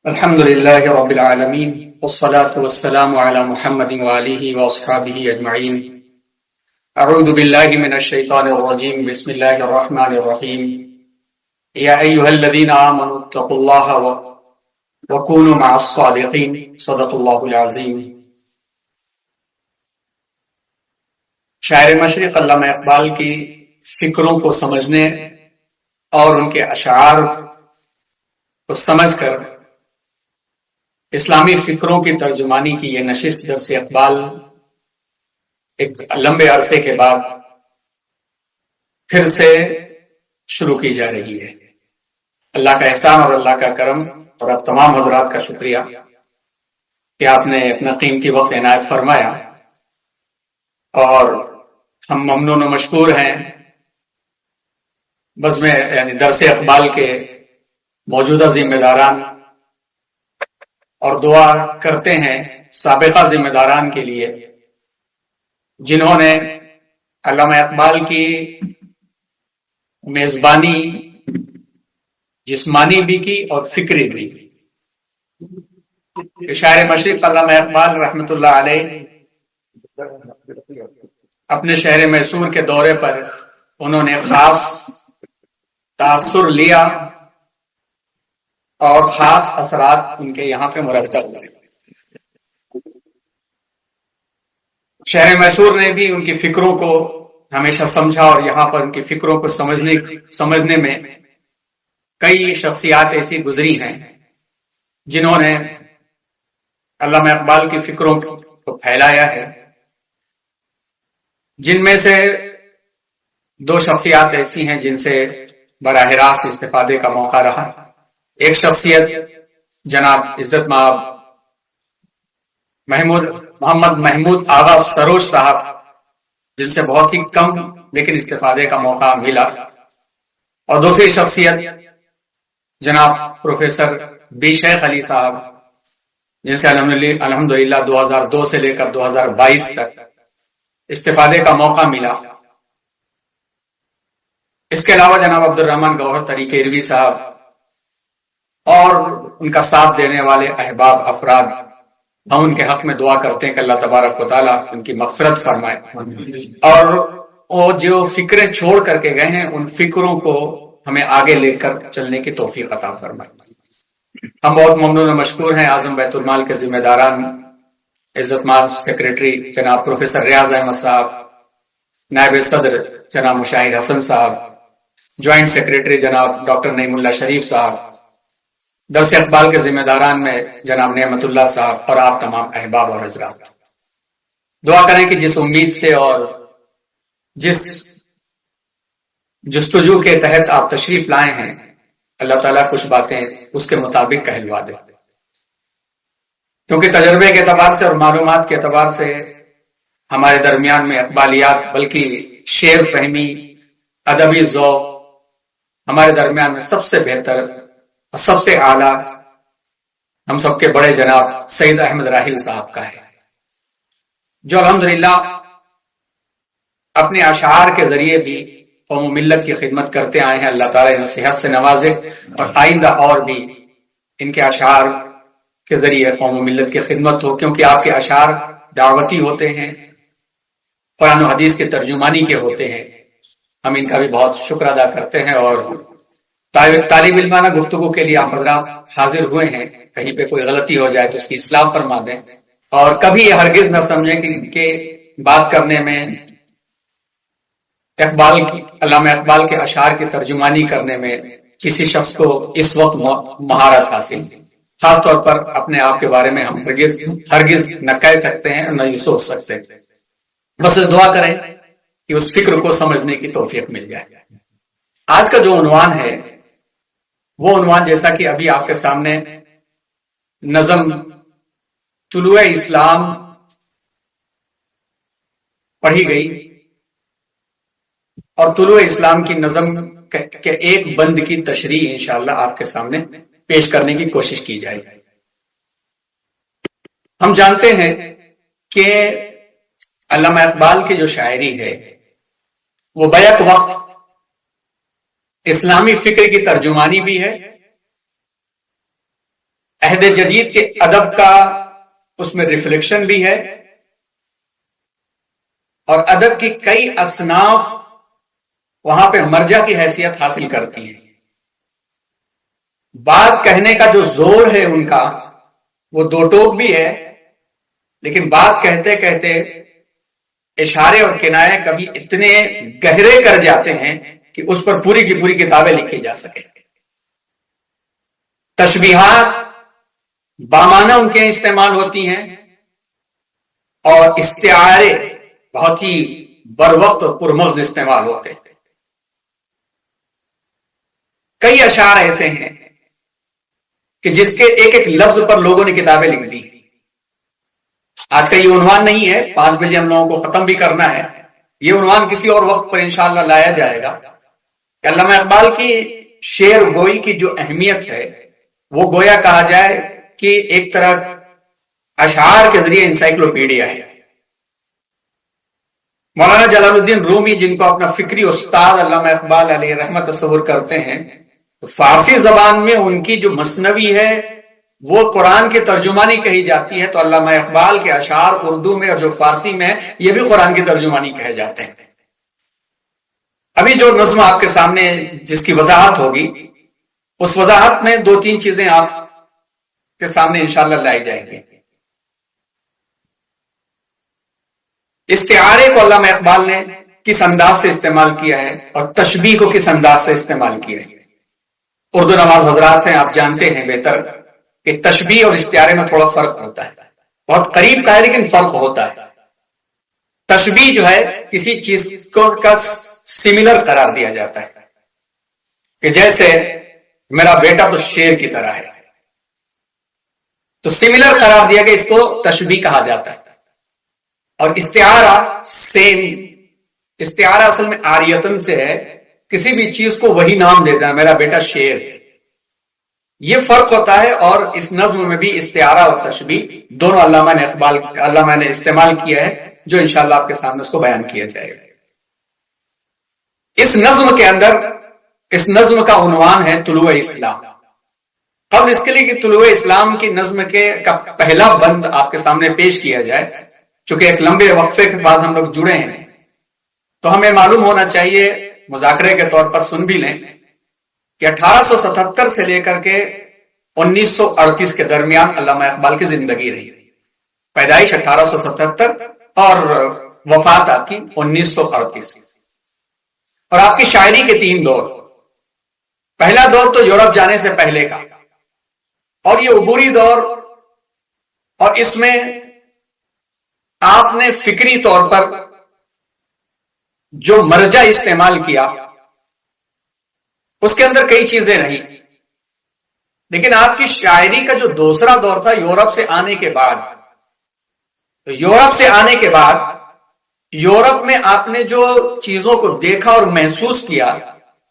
الحمد لله رب العالمين والصلاة والسلام على محمد وآله وأصحابه أجمعين. أعوذ بالله من الشيطان الرجيم. بسم الله الرحمن الرحيم. يا أيها الذين آمنوا اتقوا الله وكونوا مع الصادقين. صدق الله العظيم. شاعر مشرق علامہ اقبال کی فکروں کو سمجھنے اور ان کے اشعار کو سمجھ کر اسلامی فکروں کی ترجمانی کی یہ نشست درس اقبال ایک لمبے عرصے کے بعد پھر سے شروع کی جا رہی ہے. اللہ کا احسان اور اللہ کا کرم اور اب تمام حضرات کا شکریہ کہ آپ نے اپنا قیمتی وقت عنایت فرمایا، اور ہم ممنون و مشکور ہیں بزم یعنی درس اقبال کے موجودہ ذمہ داران، اور دعا کرتے ہیں سابقہ ذمہ داران کے لیے جنہوں نے علامہ اقبال کی میزبانی جسمانی بھی کی اور فکری بھی کی. شاعر مشرق علامہ اقبال رحمۃ اللہ علیہ اپنے شہر میسور کے دورے پر انہوں نے خاص تاثر لیا اور خاص اثرات ان کے یہاں پہ مرتب ہوئے. شہر میسور نے بھی ان کی فکروں کو ہمیشہ سمجھا، اور یہاں پر ان کی فکروں کو سمجھنے میں کئی شخصیات ایسی گزری ہیں جنہوں نے علامہ اقبال کی فکروں کو پھیلایا ہے. جن میں سے دو شخصیات ایسی ہیں جن سے براہ راست استفادے کا موقع رہا. ایک شخصیت جناب عزت مآب محمد محمود آغا سروش صاحب، جن سے بہت ہی کم لیکن استفادے کا موقع ملا، اور دوسری شخصیت جناب پروفیسر بی شیخ علی صاحب، جن سے الحمدللہ 2002 سے لے کر 2022 تک استفادے کا موقع ملا. اس کے علاوہ جناب عبد الرحمن گوہر طریقیروی صاحب اور ان کا ساتھ دینے والے احباب افراد، ہم ان کے حق میں دعا کرتے ہیں کہ اللہ تبارک و تعالیٰ ان کی مغفرت فرمائے، اور وہ جو فکریں چھوڑ کر کے گئے ہیں ان فکروں کو ہمیں آگے لے کر چلنے کی توفیق عطا فرمائے. ہم بہت ممنون و مشکور ہیں اعظم بیت المال کے ذمہ داران، عزت مآب سیکریٹری جناب پروفیسر ریاض احمد صاحب، نائب صدر جناب مشاہد حسن صاحب، جوائنٹ سیکریٹری جناب ڈاکٹر نعیم اللہ شریف صاحب، درس اقبال کے ذمہ داران میں جناب نعمت اللہ صاحب، اور آپ تمام احباب اور حضرات. دعا کریں کہ جس امید سے اور جس جستجو کے تحت آپ تشریف لائے ہیں، اللہ تعالیٰ کچھ باتیں اس کے مطابق کہلوا دے، کیونکہ تجربے کے اعتبار سے اور معلومات کے اعتبار سے ہمارے درمیان میں اقبالیات بلکہ شعر فہمی، ادبی ذوق ہمارے درمیان میں سب سے بہتر اور سب سے اعلیٰ ہم سب کے بڑے جناب سید احمد راحل صاحب کا ہے، جو الحمدللہ اپنے اشعار کے ذریعے بھی قوم و ملت کی خدمت کرتے آئے ہیں. اللہ تعالیٰ انہیں صحت سے نوازے اور آئندہ اور بھی ان کے اشعار کے ذریعے قوم و ملت کی خدمت ہو، کیونکہ آپ کے اشعار دعوتی ہوتے ہیں، قرآن و حدیث کے ترجمانی کے ہوتے ہیں. ہم ان کا بھی بہت شکر ادا کرتے ہیں، اور طالب علمانہ گفتگو کے لیے آپ حضرات حاضر ہوئے ہیں. کہیں پہ کوئی غلطی ہو جائے تو اس کی اصلاح فرما دیں، اور کبھی یہ ہرگز نہ سمجھیں کہ بات کرنے میں علامہ اقبال کے اشعار کی ترجمانی کرنے میں کسی شخص کو اس وقت مہارت حاصل، خاص طور پر اپنے آپ کے بارے میں ہم ہرگز نہ کہہ سکتے ہیں اور نہ یہ سوچ سکتے. بس دعا کریں کہ اس فکر کو سمجھنے کی توفیق مل جائے. آج کا جو عنوان ہے وہ عنوان جیسا کہ ابھی آپ کے سامنے نظم طلوع اسلام پڑھی گئی، اور طلوع اسلام کی نظم کے ایک بند کی تشریح انشاءاللہ آپ کے سامنے پیش کرنے کی کوشش کی جائے. ہم جانتے ہیں کہ علامہ اقبال کی جو شاعری ہے وہ بیک وقت اسلامی فکر کی ترجمانی بھی ہے عہد جدید کے ادب کا اس میں ریفلیکشن بھی ہے، اور ادب کی کئی اصناف وہاں پہ مرجع کی حیثیت حاصل کرتی ہیں۔ بات کہنے کا جو زور ہے ان کا وہ دو ٹوک بھی ہے، لیکن بات کہتے کہتے اشارے اور کنائے کبھی اتنے گہرے کر جاتے ہیں کہ اس پر پوری کی پوری کتابیں لکھی جا سکیں۔ تشبیہات بامانہ ان کے استعمال ہوتی ہیں، اور استعارے بہت ہی بروقت اور پرمغز استعمال ہوتے ہیں۔ کئی اشعار ایسے ہیں کہ جس کے ایک ایک لفظ پر لوگوں نے کتابیں لکھ دی۔ آج کا یہ عنوان نہیں ہے، 5 بجے ہم لوگوں کو ختم بھی کرنا ہے، یہ عنوان کسی اور وقت پر انشاءاللہ لایا جائے گا کہ علامہ اقبال کی شعر گوئی کی جو اہمیت ہے وہ گویا کہا جائے کہ ایک طرح اشعار کے ذریعے انسائکلوپیڈیا ہے۔ مولانا جلال الدین رومی جن کو اپنا فکری استاد علامہ اقبال علیہ رحمت تصور کرتے ہیں، تو فارسی زبان میں ان کی جو مثنوی ہے وہ قرآن کی ترجمانی کہی جاتی ہے، تو علامہ اقبال کے اشعار اردو میں اور جو فارسی میں یہ بھی قرآن کی ترجمانی کہے جاتے ہیں۔ ابھی جو نظم آپ کے سامنے جس کی وضاحت ہوگی، اس وضاحت میں 2-3 چیزیں آپ کے سامنے انشاءاللہ لائی جائیں گی۔ استعارے کو علامہ اقبال نے کس انداز سے استعمال کیا ہے اور تشبیہ کو کس انداز سے استعمال کیا ہے۔ اردو نواز حضرات ہیں، آپ جانتے ہیں بہتر کہ تشبیہ اور استعارے میں تھوڑا فرق ہوتا ہے، بہت قریب کا ہے لیکن فرق ہوتا ہے۔ تشبیہ جو ہے کسی چیز کو کا سملر قرار دیا جاتا ہے، کہ جیسے میرا بیٹا تو شیر کی طرح ہے، تو سملر قرار دیا کہ اس کو تشبیہ کہا جاتا ہے۔ اور استعارہ سیم، استعارہ اصل میں آریتن سے ہے، کسی بھی چیز کو وہی نام دیتا ہے، میرا بیٹا شیر ہے، یہ فرق ہوتا ہے۔ اور اس نظم میں بھی استعارہ اور تشبیہ دونوں علامہ نے استعمال کیا ہے، جو انشاءاللہ آپ کے سامنے اس کو بیان کیا جائے گا۔ اس نظم کے اندر، اس نظم کا عنوان ہے طلوع اسلام۔ قبل اس کے لیے کہ طلوع اسلام کی نظم کا پہلا بند آپ کے سامنے پیش کیا جائے، چونکہ ایک لمبے وقفے کے بعد ہم لوگ جڑے ہیں، تو ہمیں معلوم ہونا چاہیے، مذاکرے کے طور پر سن بھی لیں، کہ 1877 سے لے کر کے 1938 کے درمیان علامہ اقبال کی زندگی رہی۔ پیدائش 1877 اور وفات آپ کی 1938، اور آپ کی شاعری کے 3 دور۔ پہلا دور تو یورپ جانے سے پہلے کا، اور یہ عبوری دور، اور اس میں آپ نے فکری طور پر جو مرجع استعمال کیا اس کے اندر کئی چیزیں رہی، لیکن آپ کی شاعری کا جو دوسرا دور تھا یورپ سے آنے کے بعد، تو یورپ سے آنے کے بعد یورپ میں آپ نے جو چیزوں کو دیکھا اور محسوس کیا،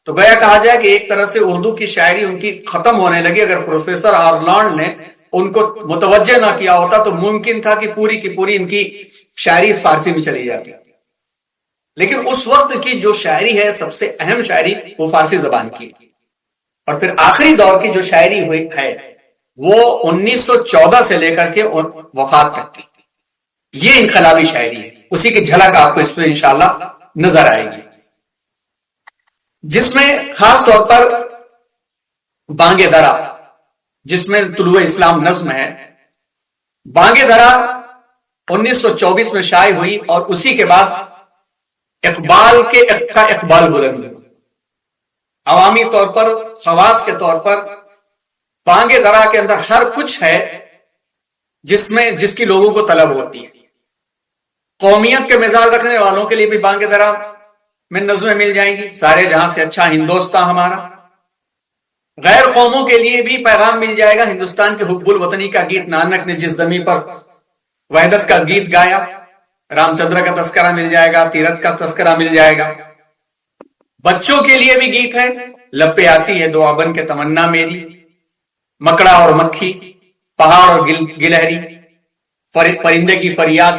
تو گویا کہا جائے کہ ایک طرح سے اردو کی شاعری ان کی ختم ہونے لگی۔ اگر پروفیسر آرلانڈ نے ان کو متوجہ نہ کیا ہوتا تو ممکن تھا کہ پوری کی پوری ان کی شاعری فارسی میں چلی جاتی، لیکن اس وقت کی جو شاعری ہے سب سے اہم شاعری وہ فارسی زبان کی، اور پھر آخری دور کی جو شاعری ہوئی ہے وہ 1914 سے لے کر کے وفات تک کی، یہ انقلابی شاعری ہے۔ اسی کی جھلک آپ کو اس میں انشاءاللہ نظر آئے گی، جس میں خاص طور پر بانگ درا، جس میں طلوع اسلام نظم ہے، بانگ درا 1924 میں شائع ہوئی، اور اسی کے بعد اقبال کے اقبال بلند ہوا۔ عوامی طور پر، خواص کے طور پر بانگ درا کے اندر ہر کچھ ہے جس کی لوگوں کو طلب ہوتی ہے۔ قومیت کے مزاج رکھنے والوں کے لیے بھی بانگ درا میں نظمیں مل جائیں گی، سارے جہاں سے اچھا ہندوستان ہمارا۔ غیر قوموں کے لیے بھی پیغام مل جائے گا، ہندوستان کے حب الوطنی کا گیت، نانک نے جس زمین پر وحدت کا گیت گایا، رام چندر کا تذکرہ مل جائے گا، تیرتھ کا تذکرہ مل جائے گا۔ بچوں کے لیے بھی گیت ہے، لب پہ آتی ہے دعا بن کے تمنا میری، مکڑا اور مکھی، پہاڑ اور گلہری، پرندے کی فریاد،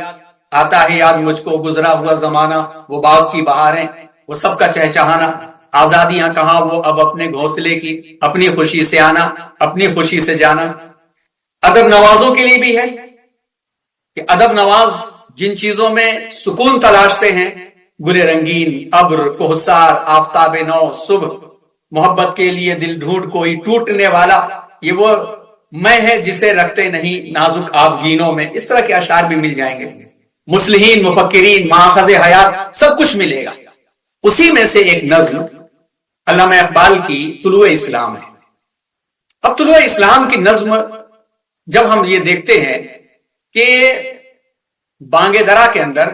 آتا ہے یاد مجھ کو گزرا ہوا زمانہ، وہ باغ کی بہاریں، وہ سب کا چہچہانا، آزادیاں کہاں وہ اب اپنے گھونسلے کی، اپنی خوشی سے آنا، اپنی خوشی سے جانا۔ ادب نوازوں کے لیے بھی ہے کہ ادب نواز جن چیزوں میں سکون تلاشتے ہیں، گل رنگین، ابر، کوہسار، آفتاب نو، صبح، محبت کے لیے دل ڈھونڈ کوئی ٹوٹنے والا، یہ وہ میں ہے جسے رکھتے نہیں نازک آبگینوں میں، اس طرح کے اشعار بھی مل جائیں گے۔ مصلحین، مفکرین، ماخذ حیات، سب کچھ ملے گا۔ اسی میں سے ایک نظم علامہ اقبال کی طلوع اسلام ہے۔ اب طلوع اسلام کی نظم جب ہم یہ دیکھتے ہیں کہ بانگ درا کے اندر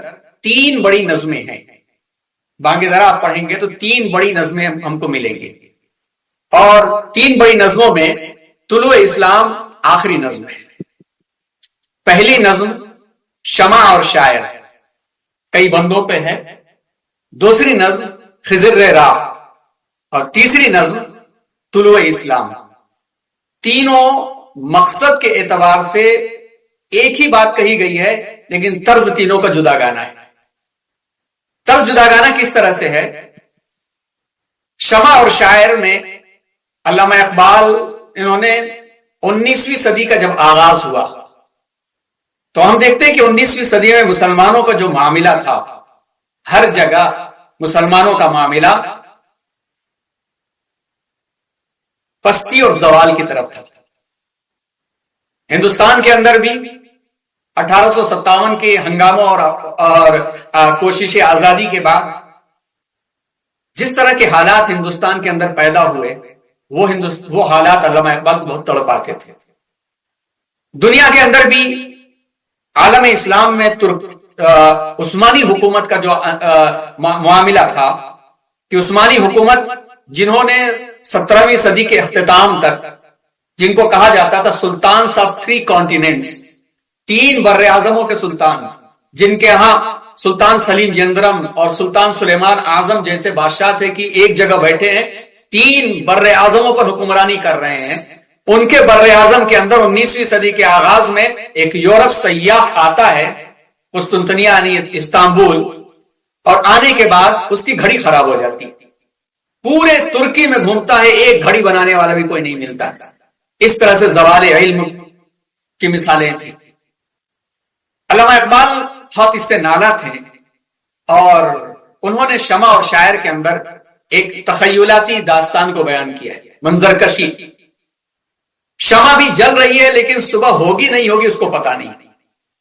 3 بڑی نظمیں ہیں، بانگ درا آپ پڑھیں گے تو 3 بڑی نظمیں ہم کو ملیں گے، اور 3 بڑی نظموں میں طلوع اسلام آخری نظم ہے۔ پہلی نظم شمع اور شاعر کئی بندوں پہ ہے، دوسری نظم خضر راہ، اور تیسری نظم طلوع اسلام۔ تینوں مقصد کے اعتبار سے ایک ہی بات کہی گئی ہے، لیکن طرز تینوں کا جدا گانا ہے۔ طرز جدا گانا کس طرح سے ہے؟ شمع اور شاعر میں علامہ اقبال انہوں نے 19ویں صدی کا جب آغاز ہوا تو ہم دیکھتے ہیں کہ 19ویں صدی میں مسلمانوں کا جو معاملہ تھا، ہر جگہ مسلمانوں کا معاملہ پستی اور زوال کی طرف تھا۔ ہندوستان کے اندر بھی 1857 کے ہنگاموں اور کوشش آزادی کے بعد جس طرح کے حالات ہندوستان کے اندر پیدا ہوئے، وہ حالات علامہ اقبال کو بہت تڑپاتے تھے۔ دنیا کے اندر بھی عالم اسلام میں عثمانی حکومت کا جو معاملہ تھا کہ عثمانی حکومت جنہوں نے 17ویں صدی کے اختتام تک، جن کو کہا جاتا تھا سلطانز آف 3 کانٹیننٹس، 3 بر اعظموں کے سلطان، جن کے ہاں سلطان سلیم یندرم اور سلطان سلیمان اعظم جیسے بادشاہ تھے کہ ایک جگہ بیٹھے ہیں، 3 بر اعظموں پر حکمرانی کر رہے ہیں۔ ان کے بر اعظم کے اندر 19ویں صدی کے آغاز میں ایک یورپ سیاح آتا ہے قسطنطنیہ یعنی استنبول، اور آنے کے بعد اس کی گھڑی خراب ہو جاتی، پورے ترکی میں گھومتا ہے، ایک گھڑی بنانے والا بھی کوئی نہیں ملتا۔ اس طرح سے زوال علم کی مثالیں تھیں۔ علامہ اقبال بہت اس سے نالا تھے، اور انہوں نے شمع اور شاعر کے اندر ایک تخیلاتی داستان کو بیان کیا ہے، منظر کشی۔ شمع بھی جل رہی ہے لیکن صبح ہوگی نہیں ہوگی اس کو پتا نہیں،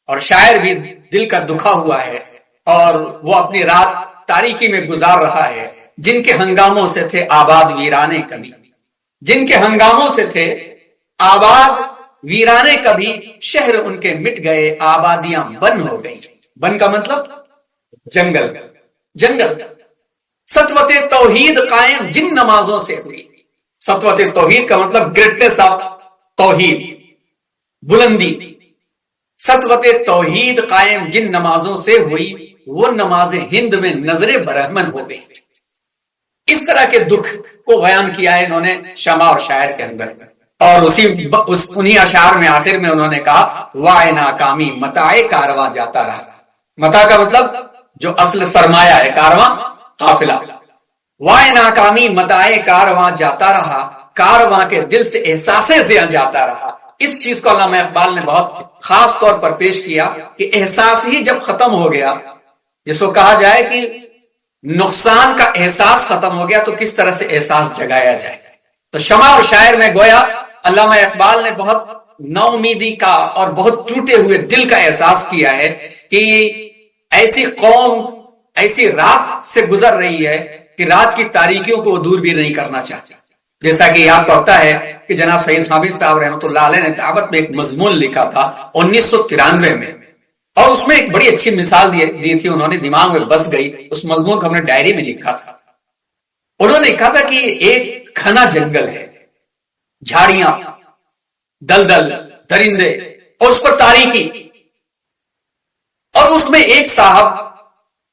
اور شاعر بھی دل کا دکھا ہوا ہے اور وہ اپنی رات تاریکی میں گزار رہا ہے۔ جن کے ہنگاموں سے تھے آباد ویرانے کبھی، جن کے ہنگاموں سے تھے آباد ویرانے کبھی، شہر ان کے مٹ گئے آبادیاں بن ہو گئی۔ بن کا مطلب جنگل، جنگل۔ سطوت توحید قائم جن نمازوں سے ہوئی، سطوت توحید کا مطلب گریٹنس آف توحید، بلندی۔ سطوت توحید قائم جن نمازوں سے ہوئی، وہ نماز ہند میں نظر برہمن ہو گئی۔ اس طرح کے دکھ کو بیان کیا ہے انہوں نے شمع اور شاعر کے اندر، اور انہی اشعار میں آخر میں انہوں نے کہا وائے ناکامی متاع کارواں جاتا رہا۔ متاع کا مطلب جو اصل سرمایہ ہے، کارواں قافلہ۔ وائے ناکامی متاع کارواں جاتا رہا، کارواں کے دل سے احساس زیاں جاتا رہا۔ اس چیز کو علامہ اقبال نے بہت خاص طور پر پیش کیا کہ احساس ہی جب ختم ہو گیا، جس کو کہا جائے کہ نقصان کا احساس ختم ہو گیا تو کس طرح سے احساس جگایا جائے۔ تو شمع اور شاعر میں گویا علامہ اقبال نے بہت نا امیدی کا اور بہت ٹوٹے ہوئے دل کا احساس کیا ہے کہ ایسی قوم ایسی رات سے گزر رہی ہے کہ رات کی تاریکیوں کو وہ دور بھی نہیں کرنا چاہتے۔ جیسا کہ یاد پڑتا ہے کہ جناب سید حامد صاحب رحمۃ اللہ علیہ نے دعوت میں ایک مضمون لکھا تھا 1993 میں، اور اس میں ایک بڑی اچھی مثال دی تھی، انہوں نے دماغ میں بس گئی، اس مضمون کو ہم نے ڈائری میں لکھا تھا۔ انہوں نے کہا تھا کہ ایک گھنا جنگل ہے، جھاڑیاں، دلدل، درندے، اور اس پر تاریکی، اور اس میں ایک صاحب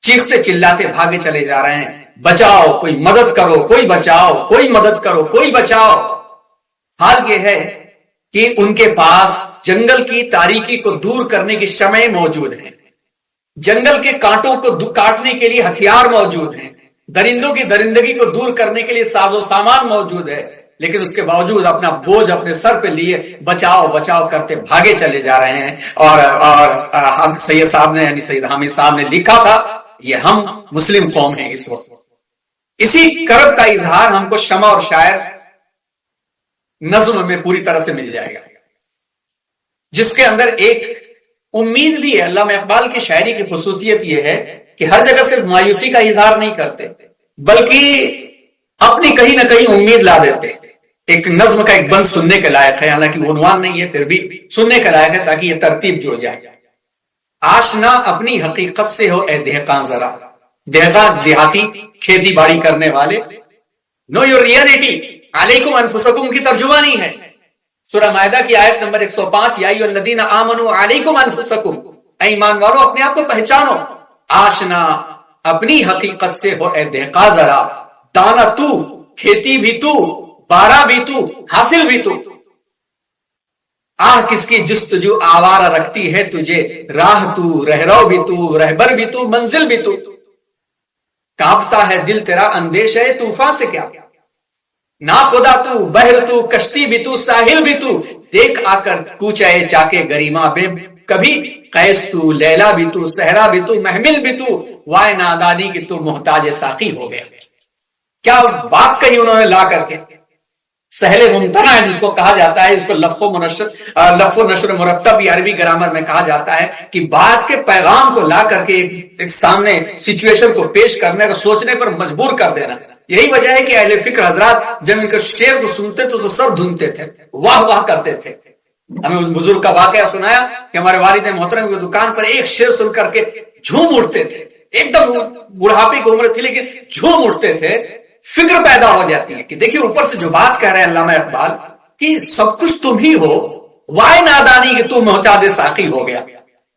چیختے چلاتے بھاگے چلے جا رہے ہیں، بچاؤ، کوئی مدد کرو، کوئی بچاؤ، کوئی مدد کرو، کوئی بچاؤ۔ حال یہ ہے کہ ان کے پاس جنگل کی تاریکی کو دور کرنے کی شمعیں موجود ہیں، جنگل کے کانٹوں کو کاٹنے کے لیے ہتھیار موجود ہیں، درندوں کی درندگی کو دور کرنے کے لیے ساز و سامان موجود ہے، لیکن اس کے باوجود اپنا بوجھ اپنے سر پہ لیے بچاؤ بچاؤ کرتے بھاگے چلے جا رہے ہیں. اور سید صاحب نے یعنی سید حامد صاحب نے لکھا تھا یہ ہم مسلم قوم ہیں اس وقت. اسی کرب کا اظہار ہم کو شمع اور شاعر نظم میں پوری طرح سے مل جائے گا، جس کے اندر ایک امید بھی ہے. علامہ اقبال کی شاعری کی خصوصیت یہ ہے کہ ہر جگہ صرف مایوسی کا اظہار نہیں کرتے بلکہ اپنی کہیں نہ کہیں امید لا دیتے. ایک نظم کا ایک بند سننے کے لائق ہے، حالانکہ وہ عنوان نہیں ہے پھر بھی سننے کے لائق ہے تاکہ یہ ترتیب جڑ جائے. آشنا اپنی حقیقت سے ہو اے دہقاں ذرا، دہقاں دیہاتی کھیتی باڑی کرنے والے. نو یور ریئلٹی علیکم انفسکم کی ترجمانی ہے سورہ مائدہ کی آیت نمبر 105 یا ایھا الذین آمنوا علیکم انفسکم، اے ایمان والو اپنے آپ کو پہچانو. آشنا اپنی حقیقت سے ہو اے دہقاں ذرا، دانا تو، کھیتی بھی تو، بارہ بھی تو، حاصل بھی تو. کس کی جستجو آوارہ رکھتی ہے تجھے، راہ تو، رہرو بھی تو، رہبر بھی تو، منزل بھی تو. کانپتا ہے دل تیرا اندیشہ طوفان سے کیا، نا خدا تو، بحر تو، کشتی بھی تو، ساحل بھی تو. دیکھ آ کر کوچے چاکے گریما بے، کبھی قیس تو، لیلا بھی تو، صحرا بھی تو، محمل بھی تو. وائے نادانی کی تو محتاج ساقی ہو گیا. کیا بات کہی انہوں نے لا کر کے. سہل ممتنع ہے جس کو کہا جاتا ہے، اس کو لفظ و نشر مرتب بھی عربی گرامر میں کہا جاتا ہے کہ بات کے پیغام کو لا کر کے ایک سامنے سچویشن کو پیش کرنے کا سوچنے پر مجبور کر دینا. یہی وجہ ہے کہ اہل فکر حضرات جب ان کے شعر کو سنتے تو سر دھنتے تھے، واہ واہ کرتے تھے. ہمیں اس بزرگ کا واقعہ سنایا کہ ہمارے والد محترم کی دکان پر ایک شعر سن کر کے جھوم اٹھتے تھے. ایک دم بڑھاپے کی عمر تھی لیکن جھوم اٹھتے تھے. فکر پیدا ہو جاتی ہے کہ دیکھیے اوپر سے جو بات کہہ رہے ہیں علامہ اقبال کہ سب کچھ تم ہی ہو، وائے نادانی کہ تو محتاج ساقی ہو گیا.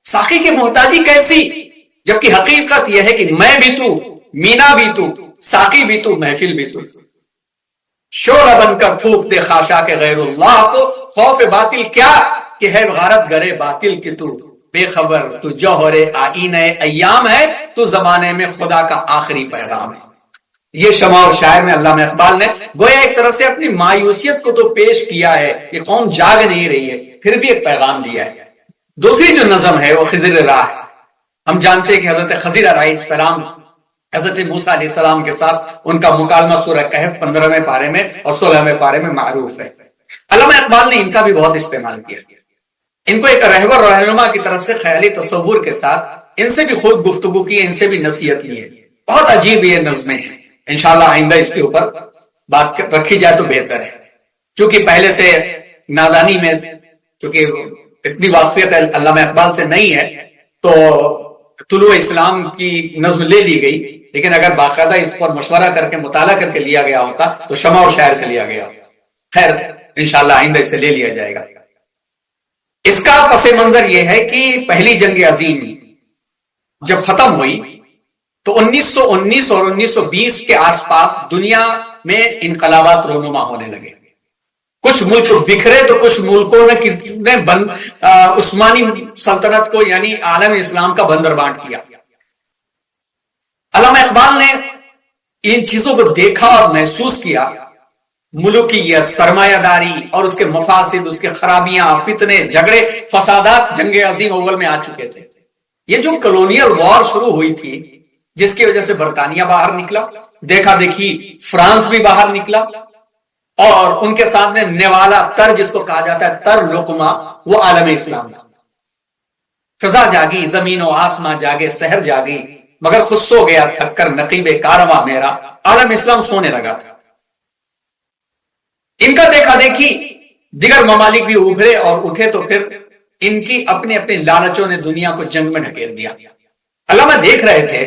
ساقی کی محتاجی کیسی، جبکہ حقیقت یہ ہے کہ میں بھی تو، مینا بھی تو، ساقی بھی تو، محفل بھی تو. شعلہ بن کر پھونک دے خاشاک غیر اللہ کو، خوف باطل کیا کہ ہے غارت گرے باطل کی تو. بے خبر تو جوہر آئینہ ایام ہے، تو زمانے میں خدا کا آخری پیغام ہے. یہ شمع اور شاعر میں علامہ اقبال نے گویا ایک طرح سے اپنی مایوسیت کو تو پیش کیا ہے کہ قوم جاگ نہیں رہی ہے، پھر بھی ایک پیغام دیا ہے. دوسری جو نظم ہے وہ خضر راہ ہے. ہم جانتے ہیں کہ حضرت خضر علیہ السلام حضرت موسیٰ علیہ السلام کے ساتھ ان کا مکالمہ سورہ کہف 15ویں پارے میں اور 16ویں پارے میں معروف ہے. علامہ اقبال نے ان کا بھی بہت استعمال کیا. ان کو ایک رہبر رہنما کی طرف سے خیالی تصور کے ساتھ ان سے بھی خود گفتگو کی ہے، ان سے بھی نصیحت لی ہے. بہت عجیب یہ نظمیں ہیں. انشاءاللہ آئندہ اس کے اوپر بات رکھی جائے تو بہتر ہے، چونکہ پہلے سے نادانی میں چونکہ اتنی واقفیت علامہ اقبال سے نہیں ہے تو طلوع اسلام کی نظم لے لی گئی، لیکن اگر باقاعدہ اس پر مشورہ کر کے مطالعہ کر کے لیا گیا ہوتا تو شمع اور شاعر سے لیا گیا ہوتا. خیر انشاءاللہ آئندہ اسے لے لیا جائے گا. اس کا پس منظر یہ ہے کہ پہلی جنگ عظیم جب ختم ہوئی تو 1919 اور 1920 کے آس پاس دنیا میں انقلابات رونما ہونے لگے. کچھ ملک بکھرے تو کچھ ملکوں نے عثمانی سلطنت کو یعنی عالم اسلام کا بندر بانٹ کیا. علامہ اقبال نے ان چیزوں کو دیکھا اور محسوس کیا. ملوکیت، سرمایہ داری اور اس کے مفاسد، اس کے خرابیاں، فتنے، جھگڑے، فسادات جنگ عظیم اول میں آ چکے تھے. یہ جو کلونیل وار شروع ہوئی تھی جس کی وجہ سے برطانیہ باہر نکلا، دیکھا دیکھی فرانس بھی باہر نکلا، اور ان کے سامنے نوالا تر جس کو کہا جاتا ہے تر لقمہ وہ عالم اسلام تھا. فضا جاگی، زمین و آسماں جاگے، سحر جاگی، مگر خود سو گیا تھک کر نقیب کارواں میرا. عالم اسلام سونے لگا تھا. ان کا دیکھا دیکھی دیگر ممالک بھی ابھرے اور اٹھے تو پھر ان کی اپنے اپنے لالچوں نے دنیا کو جنگ میں ڈھکیل دیا. علامہ دیکھ رہے تھے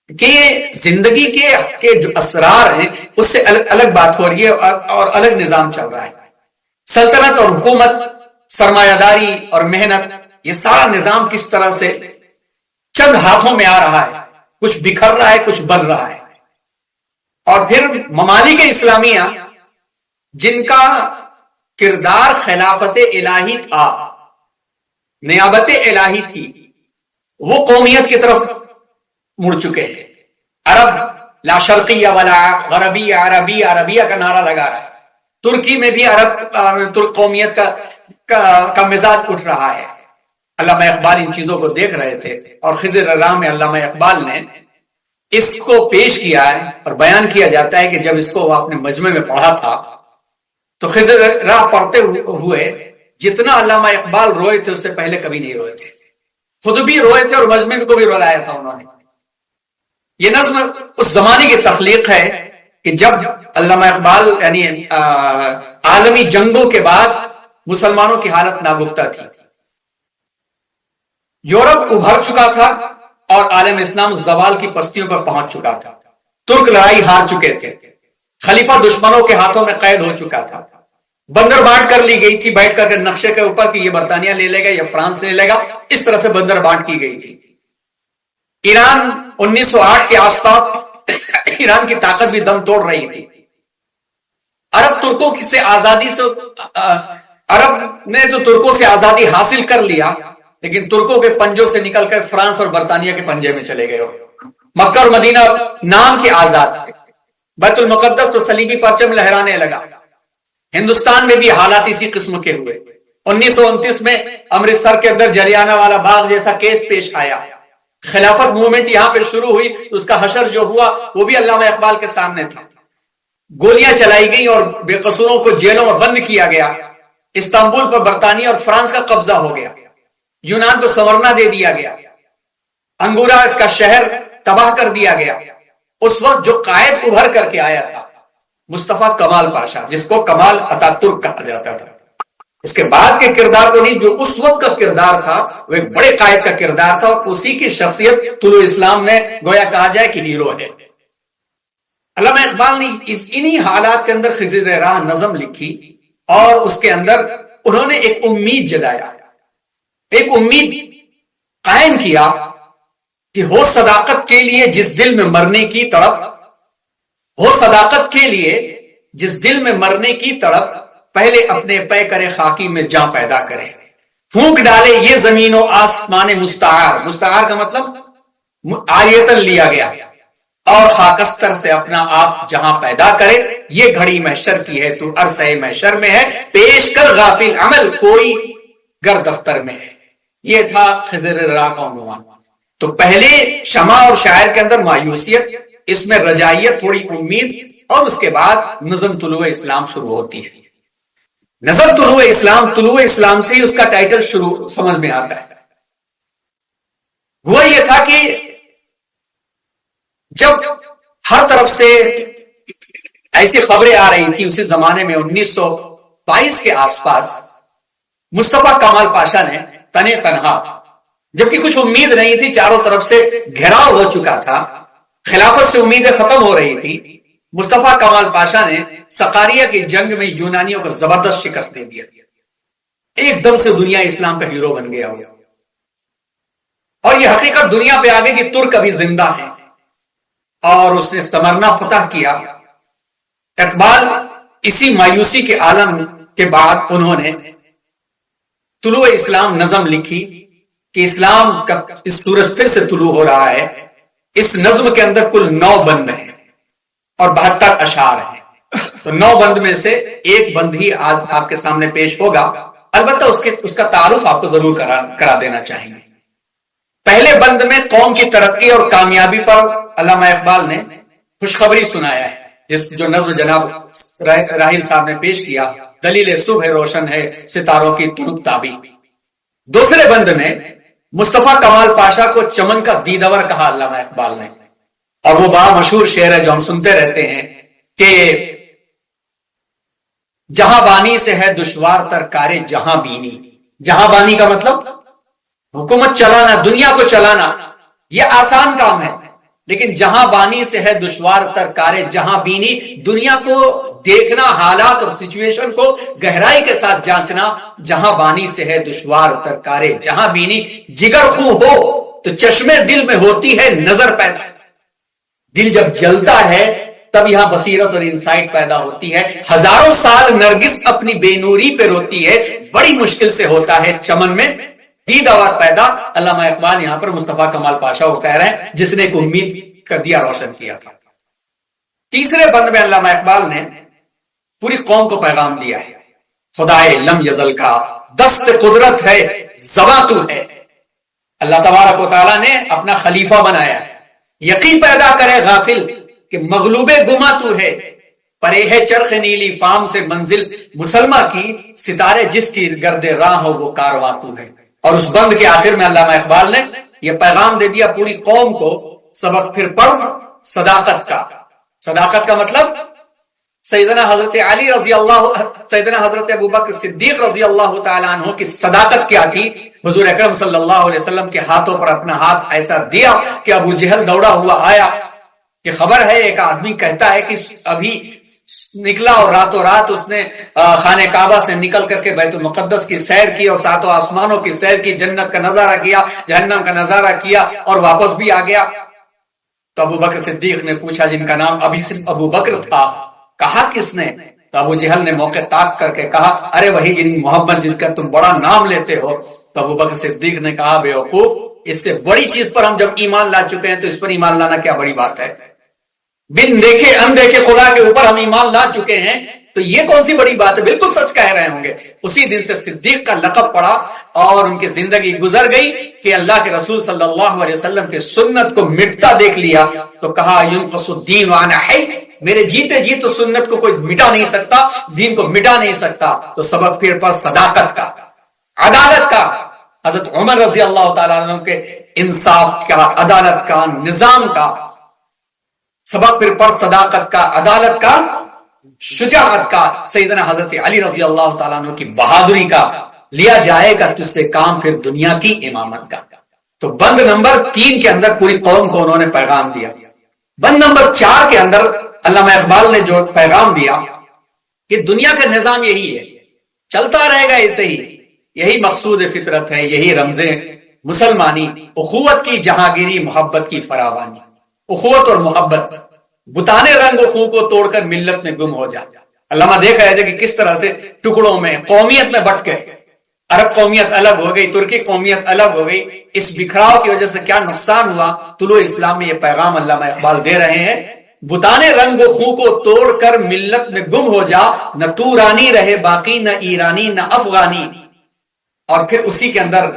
کہ زندگی کے جو اسرار ہیں اس سے الگ بات ہو رہی ہے اور الگ نظام چل رہا ہے. سلطنت اور حکومت، سرمایہ داری اور محنت، یہ سارا نظام کس طرح سے چند ہاتھوں میں آ رہا ہے، کچھ بکھر رہا ہے، کچھ بن رہا ہے. اور پھر ممالک اسلامیہ جن کا کردار خلافت الہی تھا، نیابت الہی تھی، وہ قومیت کی طرف مڑ چکے ہیں. عرب لا شرقیہ ولا غربیہ، عربیہ عربیہ کا نعرہ لگا رہا ہے. ترکی میں بھی ترک قومیت کا مزاج اٹھ رہا ہے۔ علامہ اقبال ان چیزوں کو دیکھ رہے تھے، اور خضر راہ میں علامہ اقبال نے اس کو پیش کیا ہے، اور بیان کیا جاتا ہے کہ جب اس کو وہ اپنے مجمع میں پڑھا تھا تو خضر راہ پڑھتے ہوئے جتنا علامہ اقبال روئے تھے اس سے پہلے کبھی نہیں روئے تھے، خود بھی روئے تھے اور مجمع کو بھی رلایا تھا انہوں نے۔ یہ نظم اس زمانے کی تخلیق ہے کہ جب علامہ اقبال یعنی عالمی جنگوں کے بعد مسلمانوں کی حالت ناگفتہ تھی، یورپ ابھر چکا تھا اور عالم اسلام زوال کی پستیوں پر پہنچ چکا تھا، ترک لڑائی ہار چکے تھے، خلیفہ دشمنوں کے ہاتھوں میں قید ہو چکا تھا، بندر بانٹ کر لی گئی تھی بیٹھ کر کے نقشے کے اوپر کہ یہ برطانیہ لے لے گا یا فرانس لے لے گا، اس طرح سے بندر بانٹ کی گئی تھی۔ ایران 1908 کے آس پاس ایران کی طاقت بھی دم توڑ رہی تھی۔ عرب ترکوں سے آزادی سے عرب نے تو ترکوں سے آزادی حاصل کر لیا، لیکن ترکوں کے پنجوں سے نکل کر فرانس اور برطانیہ کے پنجے میں چلے گئے ہو۔ مکہ اور مدینہ نام کے آزاد تھے، بیت المقدس پر صلیبی پرچم لہرانے لگا۔ ہندوستان میں بھی حالات اسی قسم کے ہوئے۔ 1929 میں امرتسر کے اندر جلیانہ والا باغ جیسا کیس پیش آیا، خلافت موومنٹ یہاں پہ شروع ہوئی، اس کا حشر جو ہوا وہ بھی علامہ اقبال کے سامنے تھا۔ گولیاں چلائی گئی اور بے قصوروں کو جیلوں میں بند کیا گیا۔ استنبول پر برطانیہ اور فرانس کا قبضہ ہو گیا، یونان کو سنورنا دے دیا گیا، انگورا کا شہر تباہ کر دیا گیا۔ اس وقت جو قائد ابھر کر کے آیا تھا مصطفیٰ کمال پاشا، جس کو کمال اتا ترک کہا جاتا تھا، اس کے بعد کے کردار کو نہیں، جو اس وقت کا کردار تھا وہ ایک بڑے قائد کا کردار تھا، اور اسی کی شخصیت طلوع اسلام میں گویا کہا جائے کہ ہیرو ہے۔ علامہ اقبال نے انہی حالات کے اندر خضر راہ نظم لکھی، اور اس کے اندر انہوں نے ایک امید جگایا، ایک امید قائم کیا کہ ہو صداقت کے لیے جس دل میں مرنے کی تڑپ، ہو صداقت کے لیے جس دل میں مرنے کی تڑپ، پہلے اپنے پے کرے خاکی میں جاں پیدا کرے، پھونک ڈالے یہ زمین و آسمان مستعار، مستعار کا مطلب عاریتن لیا گیا، اور خاکستر سے اپنا آپ جہاں پیدا کرے، یہ گھڑی محشر کی ہے تو عرصہ محشر میں ہے، پیش کر غافل عمل کوئی گر دفتر میں ہے۔ یہ تھا خضر راہ کا عنوان۔ تو پہلے شمع اور شاعر کے اندر مایوسیت، اس میں رجائیت، تھوڑی امید، اور اس کے بعد نظم طلوع اسلام شروع ہوتی ہے۔ نظم طلوع اسلام سے ہی اس کا ٹائٹل شروع سمجھ میں آتا ہے۔ ہوا یہ تھا کہ جب ہر طرف سے ایسی خبریں آ رہی تھی، اسی زمانے میں 1922 کے آس پاس مصطفیٰ کمال پاشا نے تنے تنہا، جبکہ کچھ امید نہیں تھی، چاروں طرف سے گھیراؤ ہو چکا تھا، خلافت سے امیدیں ختم ہو رہی تھی، مصطفیٰ کمال پاشا نے سقاریہ کی جنگ میں یونانیوں کو زبردست شکست دے دیا، ایک دم سے دنیا اسلام کا ہیرو بن گیا ہو، اور یہ حقیقت دنیا پہ آگے کہ ترک ابھی زندہ ہے، اور اس نے سمرنا فتح کیا۔ اقبال اسی مایوسی کے عالم کے بعد انہوں نے طلوع اسلام نظم لکھی کہ اسلام کا اس سورج پھر سے طلوع ہو رہا ہے۔ اس نظم کے اندر کل 9 بند ہیں اور 72 اشعار ہیں، تو 9 بند میں سے ایک بند ہی آج آپ کے سامنے پیش ہوگا، البتہ اس کا تعارف آپ کو ضرور کرا دینا چاہیں گے۔ پہلے بند میں قوم کی ترقی اور کامیابی پر علامہ اقبال نے خوشخبری سنایا ہے، جو نظم جناب راحیل صاحب نے پیش کیا، دلیل صبح روشن ہے ستاروں کی تنک تابی۔ دوسرے بند میں مصطفیٰ کمال پاشا کو چمن کا دیدور کہا علامہ اقبال نے، اور وہ بڑا مشہور شعر ہے جو ہم سنتے رہتے ہیں کہ جہاں بانی سے ہے دشوار تر کارے جہاں بینی۔ جہاں بانی کا مطلب حکومت چلانا، دنیا کو چلانا، یہ آسان کام ہے، لیکن جہاں بانی سے ہے دشوار تر کارے جہاں بینی، دنیا کو دیکھنا، حالات اور سچویشن کو گہرائی کے ساتھ جانچنا، جہاں بانی سے ہے دشوار تر کارے جہاں بینی۔ جگر خوں ہو تو چشمے دل میں ہوتی ہے نظر پیدا، دل جب جلتا ہے تب یہاں بصیرت اور انسائٹ پیدا ہوتی ہے۔ ہزاروں سال نرگس اپنی بے نوری پہ روتی ہے، بڑی مشکل سے ہوتا ہے چمن میں دیدار پیدا۔ علامہ اقبال یہاں پر مصطفیٰ کمال پاشا کو کہہ رہے ہیں جس نے ایک امید کا دیا روشن کیا تھا۔ تیسرے بند میں علامہ اقبال نے پوری قوم کو پیغام دیا ہے. خدائے لم یزل کا دست قدرت ہے، زباں تو ہے. اللہ تبارک و تعالیٰ نے اپنا خلیفہ بنایا. یقین پیدا کرے غافل کہ مغلوب گما تو ہے، پرے ہے چرخ نیلی فام سے منزل مسلمہ کی، ستارے جس کی گرد راہ ہو وہ کارواں تو ہے. اور اس بند کے آخر میں علامہ اقبال نے یہ پیغام دے دیا پوری قوم کو، سبق پھر پڑھ صداقت کا. صداقت کا مطلب سیدنا حضرت علی رضی اللہ، سیدنا حضرت ابوبکر صدیق رضی اللہ تعالیٰ عنہ کی صداقت کیا تھی. حضور اکرم صلی اللہ علیہ وسلم کے ہاتھوں پر اپنا ہاتھ ایسا دیا کہ ابو جہل دوڑا ہوا آیا کہ خبر ہے ایک آدمی کہتا ہے کہ ابھی نکلا اور راتوں رات اس نے خانہ کعبہ سے نکل کر کے بیت المقدس کی سیر کی اور ساتوں آسمانوں کی سیر کی، جنت کا نظارہ کیا، جہنم کا نظارہ کیا اور واپس بھی آ گیا. تو ابو بکر صدیق نے پوچھا جن کا نام ابھی صرف ابو بکر تھا، کہا کس نے؟ تو ابو جہل نے موقع تاک کر کے کہا ارے وہی جن محمد جن کا تم بڑا نام لیتے ہو. تو ابو بکر صدیق نے کہا بے وقوف، اس سے بڑی چیز پر ہم جب ایمان لا چکے ہیں تو اس پر ایمان لانا کیا بڑی بات ہے؟ بن دیکھے اندیکھے خدا کے اوپر ہم ایمان لا چکے ہیں تو یہ کون سی بڑی بات ہے؟ بالکل سچ کہہ رہے ہوں گے. اسی دن سے صدیق کا لقب پڑا اور ان کی زندگی گزر گئی کہ اللہ کے رسول صلی اللہ علیہ وسلم کے سنت کو مٹتا دیکھ لیا تو کہا ينقص الدین وانا حی، میرے جیتے جی تو سنت کو کوئی مٹا نہیں سکتا، دین کو مٹا نہیں سکتا. تو سبق پھر پر صداقت کا، عدالت کا. حضرت عمر رضی اللہ تعالیٰ عنہ کے انصاف کا، عدالت کا، نظام کا. سبق پھر پر صداقت کا، عدالت کا، شجاعت کا. سیدنا حضرت علی رضی اللہ تعالیٰ عنہ کی بہادری کا. لیا جائے گا تجھ سے کام پھر دنیا کی امامت کا. تو بند نمبر 3 کے اندر پوری قوم کو انہوں نے پیغام دیا. بند نمبر 4 کے اندر علامہ اقبال نے جو پیغام دیا کہ دنیا کا نظام یہی ہے، چلتا رہے گا ایسے ہی، یہی مقصود فطرت ہے، یہی رمز مسلمانی، اخوت کی جہانگیری، محبت کی فراوانی. اخوت اور محبت، بتانے رنگ اخو کو توڑ کر ملت میں گم ہو جا. علامہ دیکھ رہے تھے کہ کس طرح سے ٹکڑوں میں قومیت میں بٹ گئے. عرب قومیت الگ ہو گئی، ترکی قومیت الگ ہو گئی. اس بکھراؤ کی وجہ سے کیا نقصان ہوا. طلوع اسلام میں یہ پیغام علامہ اقبال دے رہے ہیں، بتانے رنگ خو کو توڑ کر ملت میں گم ہو جا، نہ تورانی رہے باقی، نہ ایرانی نہ افغانی. اور پھر اسی کے اندر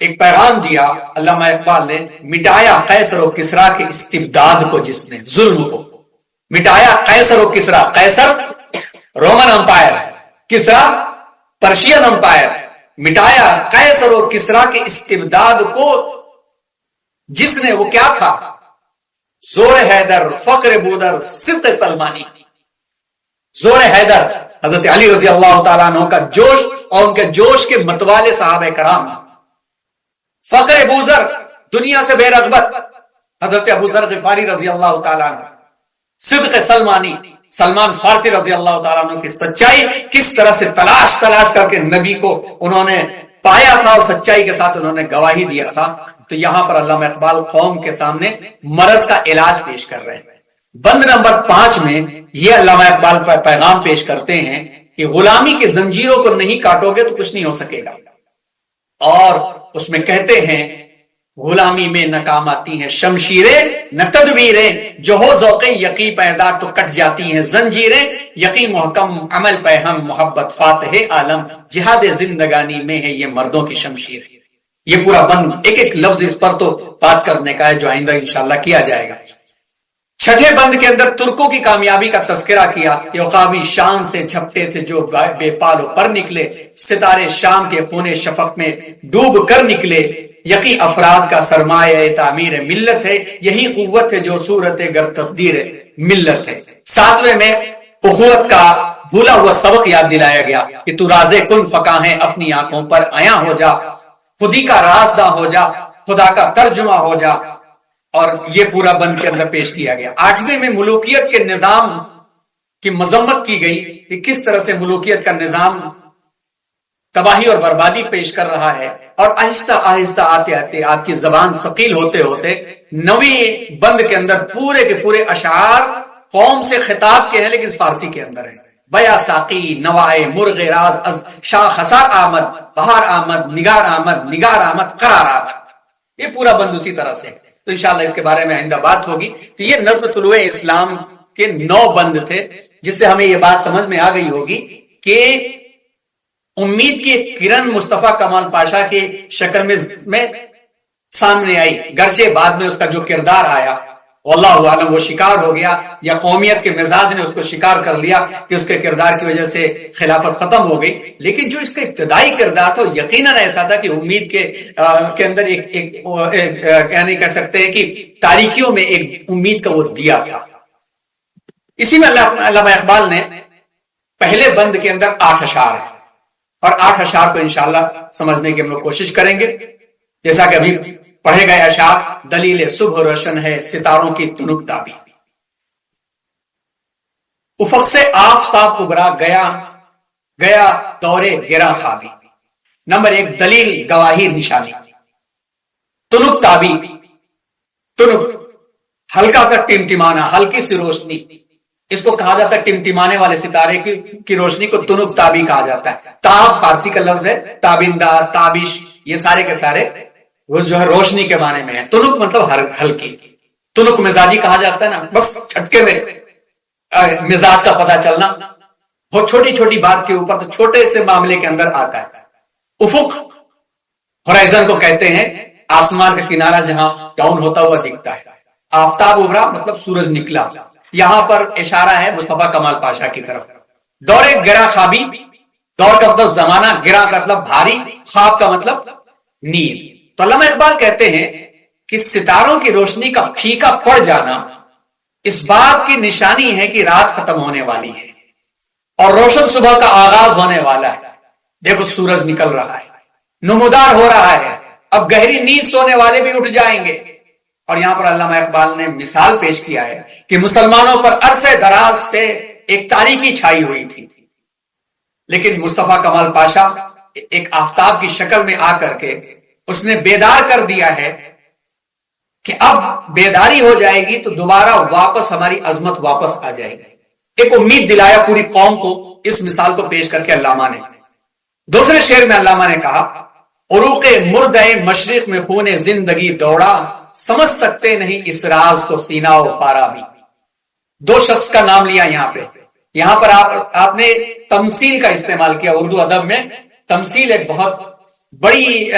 ایک پیغام دیا علامہ اقبال نے، مٹایا قیصر و کسریٰ کے استبداد کو جس نے، ظلم کو مٹایا. قیصر و کسریٰ، قیصر Roman umpire, Kisra Persian umpire. مٹایا قیصر و کسریٰ کے استبداد کو جس نے، وہ کیا تھا؟ زور حیدر، فقر بودر، صدق سلمانی. زور حیدر حضرت علی رضی اللہ تعالیٰ عنہ کا جوش اور ان کے جوش کے متوالے صحابہ کرام. فقر بوزر، دنیا سے بے رغبت، حضرت ابو ذر غفاری رضی اللہ تعالیٰ عنہ. صدق سلمانی، سلمان فارسی رضی اللہ تعالیٰ عنہ کی سچائی کس طرح سے تلاش کر کے نبی کو انہوں نے پایا تھا اور سچائی کے ساتھ انہوں نے گواہی دیا تھا. تو یہاں پر علامہ اقبال قوم کے سامنے مرض کا علاج پیش کر رہے ہیں. بند نمبر 5 میں یہ علامہ اقبال پر پیغام پیش کرتے ہیں کہ غلامی کی زنجیروں کو نہیں کاٹو گے تو کچھ نہیں ہو سکے گا. اور اس میں کہتے ہیں غلامی میں ناکام آتی ہیں شمشیریں نہ تدبیریں، جو ہو ذوق یقین پیدا تو کٹ جاتی ہیں زنجیریں. یقین محکم عمل پہ ہم محبت فاتح عالم، جہاد زندگانی میں ہے یہ مردوں کی شمشیر. یہ پورا بند ایک ایک لفظ اس پر تو بات کرنے کا ہے جو آئندہ انشاءاللہ کیا جائے گا. چھٹے بند کے اندر ترکوں کی کامیابی کا تذکرہ کیا کہ عقابی شان سے جھپٹے تھے جو بے پالو پر نکلے، ستارے شام کے خون شفق میں ڈوب کر نکلے. یقین افراد کا سرمایہ تعمیر ملت ہے، یہی قوت ہے جو صورت گر تقدیر ملت ہے. 7ویں میں اخوت کا بھولا ہوا سبق یاد دلایا گیا کہ تو راز کن فقاں ہے، اپنی آنکھوں پر عیاں ہو جا، خودی کا رازداں ہو جا، خدا کا ترجمہ ہو جا. اور یہ پورا بند کے اندر پیش کیا گیا. 8ویں میں ملوکیت کے نظام کی مذمت کی گئی کہ کس طرح سے ملوکیت کا نظام تباہی اور بربادی پیش کر رہا ہے. اور آہستہ آہستہ آتے آتے آپ کی زبان ثقیل ہوتے ہوتے 9ویں بند کے اندر پورے کے پورے اشعار قوم سے خطاب کے ہیں لیکن فارسی کے اندر ہیں. بیا ساقی نوائے مرغ راز از شاہ خسار آمد، بہار آمد، نگار آمد، نگار آمد، قرار آمد. یہ پورا بند اسی طرح سے. تو انشاءاللہ اس کے بارے میں آئندہ بات ہوگی. تو یہ نظم طلوع اسلام کے 9 بند تھے جس سے ہمیں یہ بات سمجھ میں آ گئی ہوگی کہ امید کی ایک کرن مصطفیٰ کمال پاشا کی شکل میں سامنے آئی، گرچہ بعد میں اس کا جو کردار آیا واللہ عالم وہ شکار ہو گیا، یا قومیت کے مزاج نے اس کو شکار کر لیا کہ اس کے کردار کی وجہ سے خلافت ختم ہو گئی، لیکن جو اس کا ابتدائی کردار تھا یقیناً ایسا تھا کہ امید کے اندر ایک کہہ سکتے ہیں کہ تاریکیوں میں ایک امید کا وہ دیا تھا۔ اسی میں علامہ اقبال نے پہلے بند کے اندر 8 اشعار ہیں، اور 8 اشعار کو انشاءاللہ سمجھنے کی ہم لوگ کوشش کریں گے۔ جیسا کہ ابھی پڑھے گئے اشعار، دلیل صبح روشن ہے ستاروں کی تنک تابی، افق سے آفتاب ابھرا گیا دورے گراں خوابی۔ نمبر 1 دلیل گواہی نشانی، تنک تابی، تنک ہلکا سا ٹمٹمانا، ہلکی سی روشنی، اس کو کہا جاتا ہے ٹمٹمانے والے ستارے کی روشنی کو تنک تابی کہا جاتا ہے۔ تاب فارسی کا لفظ ہے، تابندہ، تابش، یہ سارے کے سارے وہ جو ہے روشنی کے معنی میں ہے۔ تنک مطلب ہلکی، تنک مزاجی کہا جاتا ہے نا، بس چھٹکے میں مزاج کا پتہ چلنا، وہ چھوٹی چھوٹی بات کے اوپر تو چھوٹے سے معاملے کے اندر آتا ہے۔ افق ہورائزن کو کہتے ہیں آسمان کا کنارہ جہاں ڈاؤن ہوتا ہوا دکھتا ہے۔ آفتاب ابھرا مطلب سورج نکلا، یہاں پر اشارہ ہے مصطفیٰ کمال پاشا کی طرف۔ دور گراں خوابی، دور کا مطلب زمانہ، گراں کا مطلب بھاری، خواب کا مطلب نیند۔ تو علامہ اقبال کہتے ہیں کہ ستاروں کی روشنی کا پھیکا پڑ جانا اس بات کی نشانی ہے کہ رات ختم ہونے والی ہے اور روشن صبح کا آغاز ہونے والا ہے۔ دیکھو سورج نکل رہا ہے، نمودار ہو رہا ہے، اب گہری نیند سونے والے بھی اٹھ جائیں گے۔ اور یہاں پر علامہ اقبال نے مثال پیش کیا ہے کہ مسلمانوں پر عرصے دراز سے ایک تاریکی چھائی ہوئی تھی، لیکن مصطفیٰ کمال پاشا ایک آفتاب کی شکل میں آ کر کے اس نے بیدار کر دیا ہے کہ اب بیداری ہو جائے گی تو دوبارہ واپس ہماری عظمت واپس آ جائے گی۔ ایک امید دلایا پوری قوم کو اس مثال کو پیش کر کے علامہ نے۔ دوسرے شعر میں علامہ نے کہا، عروق مردہ مشرق میں خون زندگی دوڑا، سمجھ سکتے نہیں اس راز کو سینہ و فارابی۔ 2 شخص کا نام لیا یہاں پر آپ نے تمثیل کا استعمال کیا۔ اردو ادب میں تمثیل ایک بہت بڑی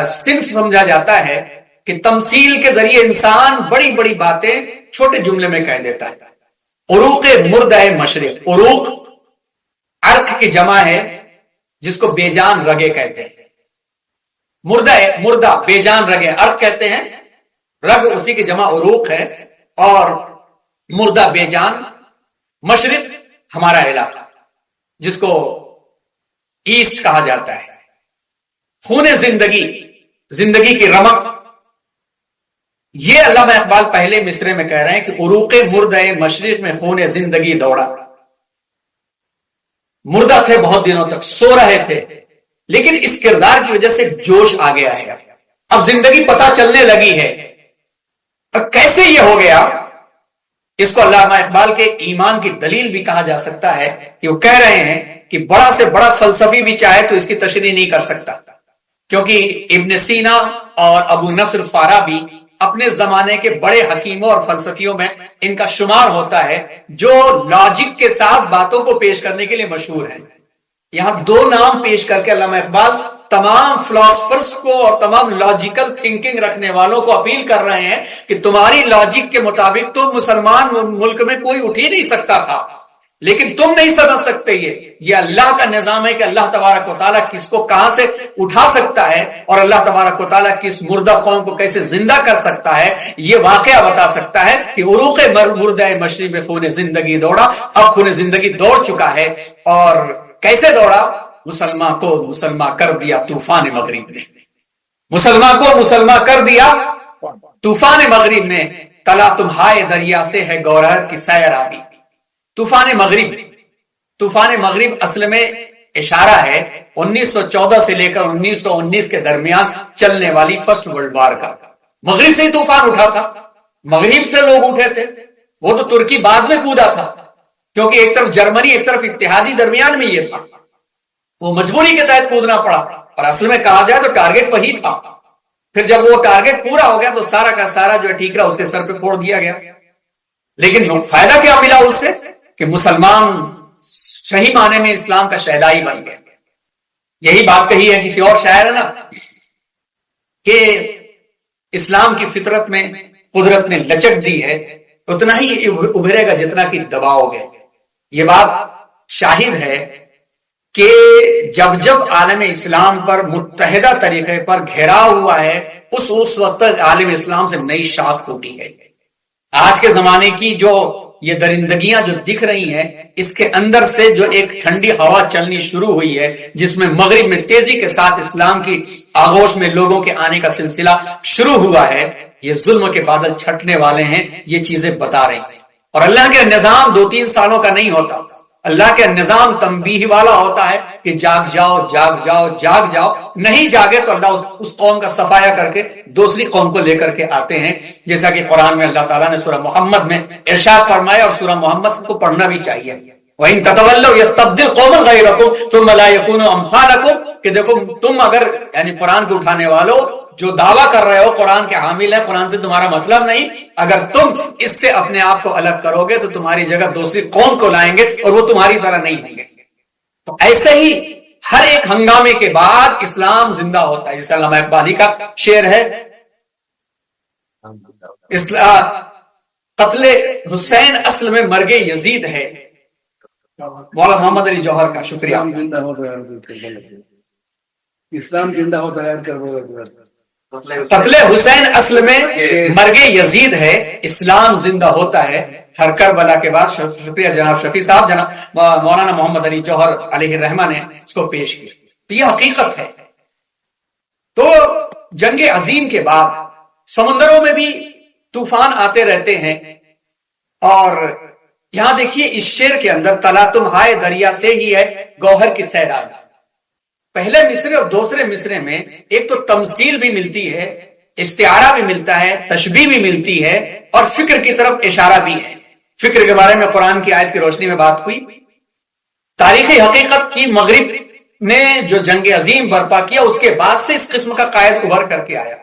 صنف سمجھا جاتا ہے کہ تمثیل کے ذریعے انسان بڑی بڑی باتیں چھوٹے جملے میں کہہ دیتا ہے۔ عروق مردہ مشرق، عروق عرق کی جمع ہے جس کو بے جان رگے کہتے ہیں۔ مردہ بے جان رگے، عرق کہتے ہیں، رگ اسی کی جمع عروق ہے، اور مردہ بے جان، مشرق ہمارا علاقہ جس کو ایسٹ کہا جاتا ہے۔ خون زندگی، زندگی کی رمق، یہ علامہ اقبال پہلے مصرے میں کہہ رہے ہیں کہ عروق مردہ مشرق میں خون زندگی دوڑا۔ مردہ تھے بہت دنوں تک، سو رہے تھے، لیکن اس کردار کی وجہ سے جوش آ گیا ہے، اب زندگی پتہ چلنے لگی ہے۔ اور کیسے یہ ہو گیا، اس کو علامہ اقبال کے ایمان کی دلیل بھی کہا جا سکتا ہے کہ وہ کہہ رہے ہیں کہ بڑا سے بڑا فلسفی بھی چاہے تو اس کی تشریح نہیں کر سکتا، کیونکہ ابن سینا اور ابو نصر فارابی اپنے زمانے کے بڑے حکیموں اور فلسفیوں میں ان کا شمار ہوتا ہے جو لاجک کے ساتھ باتوں کو پیش کرنے کے لیے مشہور ہیں۔ یہاں 2 نام پیش کر کے علامہ اقبال تمام فلاسفرز کو اور تمام لاجیکل تھنکنگ رکھنے والوں کو اپیل کر رہے ہیں کہ تمہاری لاجک کے مطابق تو مسلمان ملک میں کوئی اٹھ ہی نہیں سکتا تھا، لیکن تم نہیں سمجھ سکتے یہ اللہ کا نظام ہے کہ اللہ تبارک و تعالیٰ کس کو کہاں سے اٹھا سکتا ہے اور اللہ تبارک و تعالیٰ کس مردہ قوم کو کیسے زندہ کر سکتا ہے۔ یہ واقعہ بتا سکتا ہے کہ عروق مردہ مشرق میں خون زندگی دوڑا، اب خون زندگی دوڑ چکا ہے، اور کیسے دوڑا؟ مسلمان کو مسلمان کر دیا طوفان مغرب نے، مسلمان کو مسلمان کر دیا طوفان مغرب نے، تلا تمہائے دریا سے ہے گوہر کی سیرابی۔ طوفان مغرب اصل میں اشارہ ہے 1914 سے لے کر 1919 کے درمیان چلنے والی فرسٹ ورلڈ وار کا۔ مغرب سے ہی طوفان اٹھا تھا، مغرب سے لوگ اٹھے تھے، وہ تو ترکی بعد میں کودا تھا، کیونکہ ایک طرف جرمنی ایک طرف اتحادی درمیان میں یہ تھا، وہ مجبوری کے تحت کودنا پڑا، اور اصل میں کہا جائے تو ٹارگٹ وہی تھا۔ پھر جب وہ ٹارگٹ پورا ہو گیا تو سارا کا سارا جو ہے ٹھیکرا اس کے سر پہ پھوڑ دیا گیا، لیکن فائدہ کیا ملا اس سے؟ کہ مسلمان صحیح معنی میں اسلام کا شہدائی بن گئے. یہی بات کہی ہے کسی اور شاعر ہے نا کہ اسلام کی فطرت میں قدرت نے لچک دی ہے، اتنا ہی ابھرے گا جتنا کہ دباؤ گے. یہ بات شاہد ہے کہ جب جب عالم اسلام پر متحدہ طریقے پر گھیراؤ ہوا ہے اس وقت عالم اسلام سے نئی شاخ ٹوٹی ہے. آج کے زمانے کی جو یہ درندگیاں جو دکھ رہی ہیں، اس کے اندر سے جو ایک ٹھنڈی ہوا چلنی شروع ہوئی ہے، جس میں مغرب میں تیزی کے ساتھ اسلام کی آغوش میں لوگوں کے آنے کا سلسلہ شروع ہوا ہے، یہ ظلم کے بادل چھٹنے والے ہیں، یہ چیزیں بتا رہی ہیں. اور اللہ کے نظام 2-3 سالوں کا نہیں ہوتا. اللہ کے نظام تنبیہ والا ہوتا ہے کہ جاگ جاؤ جاگ جاؤ جاگ جاؤ. نہیں جاگے تو اللہ اس قوم کا صفایا کر کے دوسری قوم کو لے کر کے آتے ہیں، جیسا کہ قرآن میں اللہ تعالیٰ نے سورہ محمد میں ارشاد فرمایا، اور سورہ محمد کو پڑھنا بھی چاہیے. وَإِن تَتَوَلَّوْا يَسْتَبْدِلْ قَوْمًا غَيْرَكُمْ ثُمَّ لَا يَكُونُوا أَمْثَالَكُمْ کہ دیکھو تم اگر یعنی قرآن کو اٹھانے والوں جو دعویٰ کر رہے ہو قرآن کے حامل ہے، قرآن سے تمہارا مطلب نہیں، اگر تم اس سے اپنے آپ کو الگ کرو گے تو تمہاری جگہ دوسری قوم کو لائیں گے اور وہ تمہاری طرح نہیں ہوں گے. تو ایسے ہی ہر ایک ہنگامے کے بعد اسلام زندہ ہوتا ہے. جیسے علامہ اقبالی کا شعر ہے، قتل حسین اصل میں مرگ یزید ہے. مولانا محمد علی جوہر کا شکریہ. اسلام زندہ ہوتا ہے. قتل حسین اصل میں مرگ یزید ہے، اسلام زندہ ہوتا ہے ہر کربلا کے بعد. شکریہ جناب شفیع صاحب. جناب مولانا محمد علی جوہر علیہ الرحمہ نے اس کو پیش کیا. تو یہ حقیقت ہے. تو جنگ عظیم کے بعد سمندروں میں بھی طوفان آتے رہتے ہیں، اور یہاں دیکھیے اس شعر کے اندر تلا تم ہائے دریا سے ہی ہے گوہر کی سیرابی. پہلے مصرے اور دوسرے مصرے میں ایک تو تمثیل بھی ملتی ہے، استعارہ بھی ملتا ہے، تشبیہ بھی ملتی ہے، اور فکر کی طرف اشارہ بھی ہے. فکر کے بارے میں قرآن کی آیت کی روشنی میں بات ہوئی. تاریخی حقیقت کی مغرب نے جو جنگ عظیم برپا کیا اس کے بعد سے اس قسم کا قائد ابھر کر کے آیا.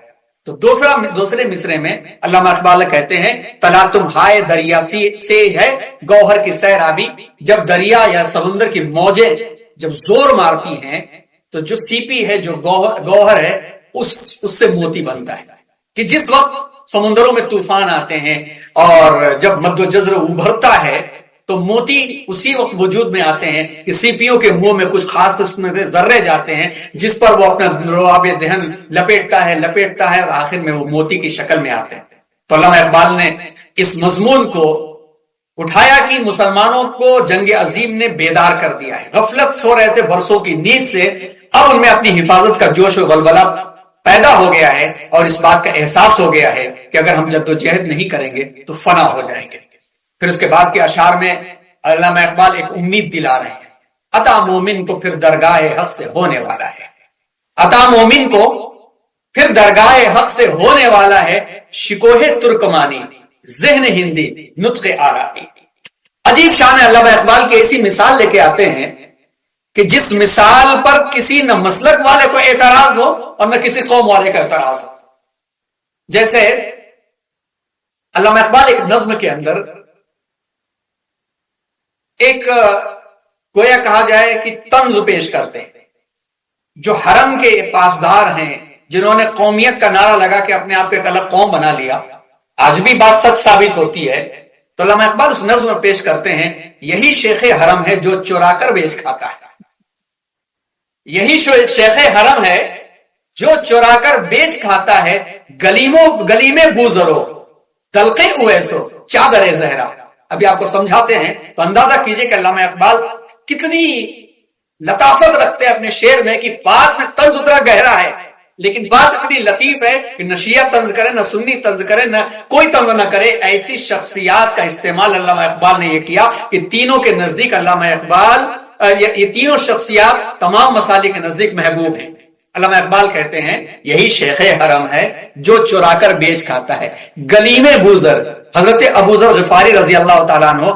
تو دوسرے مصرے میں علامہ اقبال کہتے ہیں تلا تم ہائے دریا سے ہے گوہر کی سیرابی. جب دریا یا سمندر کی موجیں جب زور مارتی ہیں تو جو سیپی ہے، جو گوہر ہے، اس سے موتی بنتا ہے. کہ جس وقت سمندروں میں طوفان آتے ہیں اور جب مد و جزر ابھرتا ہے تو موتی اسی وقت وجود میں آتے ہیں کہ سیپیوں کے منہ میں کچھ خاص قسم کے ذرے جاتے ہیں جس پر وہ اپنا لعاب دہن لپیٹتا ہے اور آخر میں وہ موتی کی شکل میں آتے ہیں. تو علامہ اقبال نے اس مضمون کو اٹھایا کہ مسلمانوں کو جنگ عظیم نے بیدار کر دیا ہے. غفلت سو رہے تھے برسوں کی نیند سے، اب ان میں اپنی حفاظت کا جوش و ولولہ پیدا ہو گیا ہے، اور اس بات کا احساس ہو گیا ہے کہ اگر ہم جدوجہد نہیں کریں گے تو فنا ہو جائیں گے. پھر اس کے بعد کے اشعار میں علامہ اقبال ایک امید دلا رہے ہیں. عطا مومن کو پھر درگاہ حق سے ہونے والا ہے. عطا مومن کو پھر درگاہ حق سے ہونے والا ہے. شکوہ ترکمانی ذہن ہندی نطق عربی. عجیب شان ہے. علامہ اقبال کی ایسی مثال لے کے آتے ہیں کہ جس مثال پر کسی نہ مسلک والے کو اعتراض ہو اور نہ کسی قوم والے کا اعتراض ہو. جیسے علامہ اقبال ایک نظم کے اندر ایک گویا کہا جائے کہ طنز پیش کرتے ہیں. جو حرم کے پاسدار ہیں، جنہوں نے قومیت کا نعرہ لگا کے اپنے آپ کو ایک الگ قوم بنا لیا، آج بھی بات سچ ثابت ہوتی ہے. تو علامہ اقبال اس نظم میں پیش کرتے ہیں یہی شیخ حرم ہے جو چورا کر بیچ کھاتا ہے. یہی شیخ حرم ہے جو چورا کر بیچ کھاتا ہے. گلی میں بوزرو دلقے اویسو چادر زہرا. ابھی آپ کو سمجھاتے ہیں تو اندازہ کیجئے کہ علامہ اقبال کتنی لطافت رکھتے ہیں اپنے شعر میں کہ بات میں طنز اتنا گہرا ہے، لیکن بات اتنی لطیف ہے کہ نہ شیعہ طنز کرے، نہ سنی طنز کرے، نہ کوئی طنز نہ کرے. ایسی شخصیات کا استعمال علامہ اقبال نے یہ کیا کہ تینوں کے نزدیک علامہ اقبال یہ تینوں شخصیات تمام مسالک کے نزدیک محبوب ہیں. علامہ اقبال کہتے ہیں یہی شیخ حرم ہے جو چرا کر بیچ کھاتا ہے. گلی میں بوزر حضرت ابو ذر غفاری رضی اللہ تعالیٰ عنہ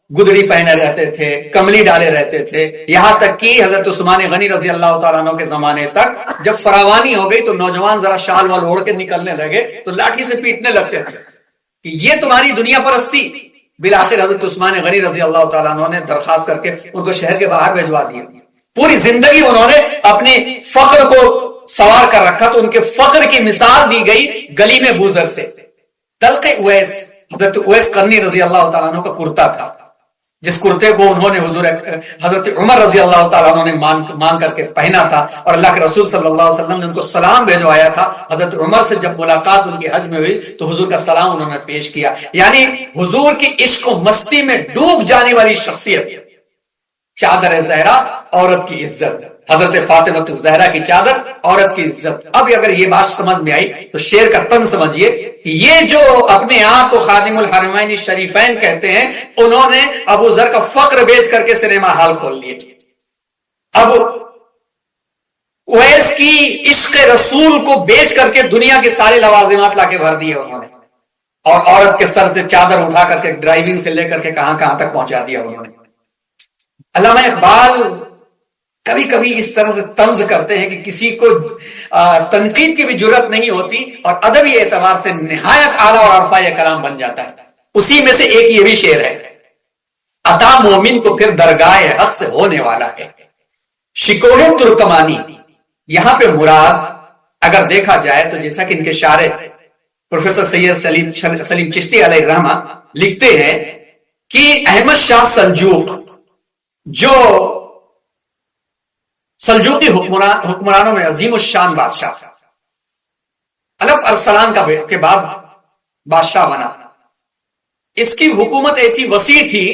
گدڑی پہنے رہتے تھے، کملی ڈالے رہتے تھے، یہاں تک کہ حضرت عثمان غنی رضی اللہ تعالیٰ عنہ کے زمانے تک جب فراوانی ہو گئی تو نوجوان ذرا شال وال اوڑھ کے نکلنے لگے تو لاٹھی سے پیٹنے لگتے تھے کہ یہ تمہاری دنیا پرستی، بالآخر حضرت عثمان غنی رضی اللہ تعالیٰ عنہ نے درخواست کر کے ان کو شہر کے باہر بھیجوا دیا. پوری زندگی انہوں نے اپنی فقر کو سوار کر رکھا تو ان کے فقر کی مثال دی گئی گلی میں بوزر سے. طلق اویس، حضرت اویس قرنی رضی اللہ تعالیٰ عنہ کا کرتا تھا، جس کرتے کو انہوں نے حضرت عمر رضی اللہ تعالیٰ عنہ نے مان کر کے پہنا تھا، اور اللہ کے رسول صلی اللہ علیہ وسلم نے ان کو سلام بھیجوایا تھا. حضرت عمر سے جب ملاقات ان کی حج میں ہوئی تو حضور کا سلام انہوں نے پیش کیا. یعنی حضور کی عشق و مستی میں ڈوب جانے والی شخصیت. چادر زہرا، عورت کی عزت، حضرت فاطمہ الزہرا کی چادر، عورت کی عزت. اب اگر یہ بات سمجھ میں آئی تو شعر کا طنز سمجھیے کہ یہ جو اپنے آپ کو خادم الحرمین شریفین کہتے ہیں، انہوں نے ابو ذر کا فقر بیچ کر کے سنیما ہال کھول لیے. اب اویس کی عشق رسول کو بیچ کر کے دنیا کے سارے لوازمات لا کے بھر دیے انہوں نے، اور عورت کے سر سے چادر اٹھا کر کے ڈرائیونگ سے لے کر کے کہاں کہاں تک پہنچا دیا انہوں نے. علامہ اقبال کبھی کبھی اس طرح سے طنز کرتے ہیں کہ کسی کو تنقید کی بھی جرت نہیں ہوتی، اور ادبی اعتبار سے نہایت اعلیٰ اور عرفہ کلام بن جاتا ہے. اسی میں سے ایک یہ بھی شعر ہے: عطا مومن کو پھر درگاہ حق سے ہونے والا ہے، شکوہ ترکمانی. یہاں پہ مراد اگر دیکھا جائے تو جیسا کہ ان کے شارح پروفیسر سید سلیم چشتی علیہ الرحمہ لکھتے ہیں کہ احمد شاہ سلجوق، جو سلجوقی حکمرانوں میں عظیم الشان بادشاہ تھا، الپ ارسلان کے بعد بادشاہ بنا. اس کی حکومت ایسی وسیع تھی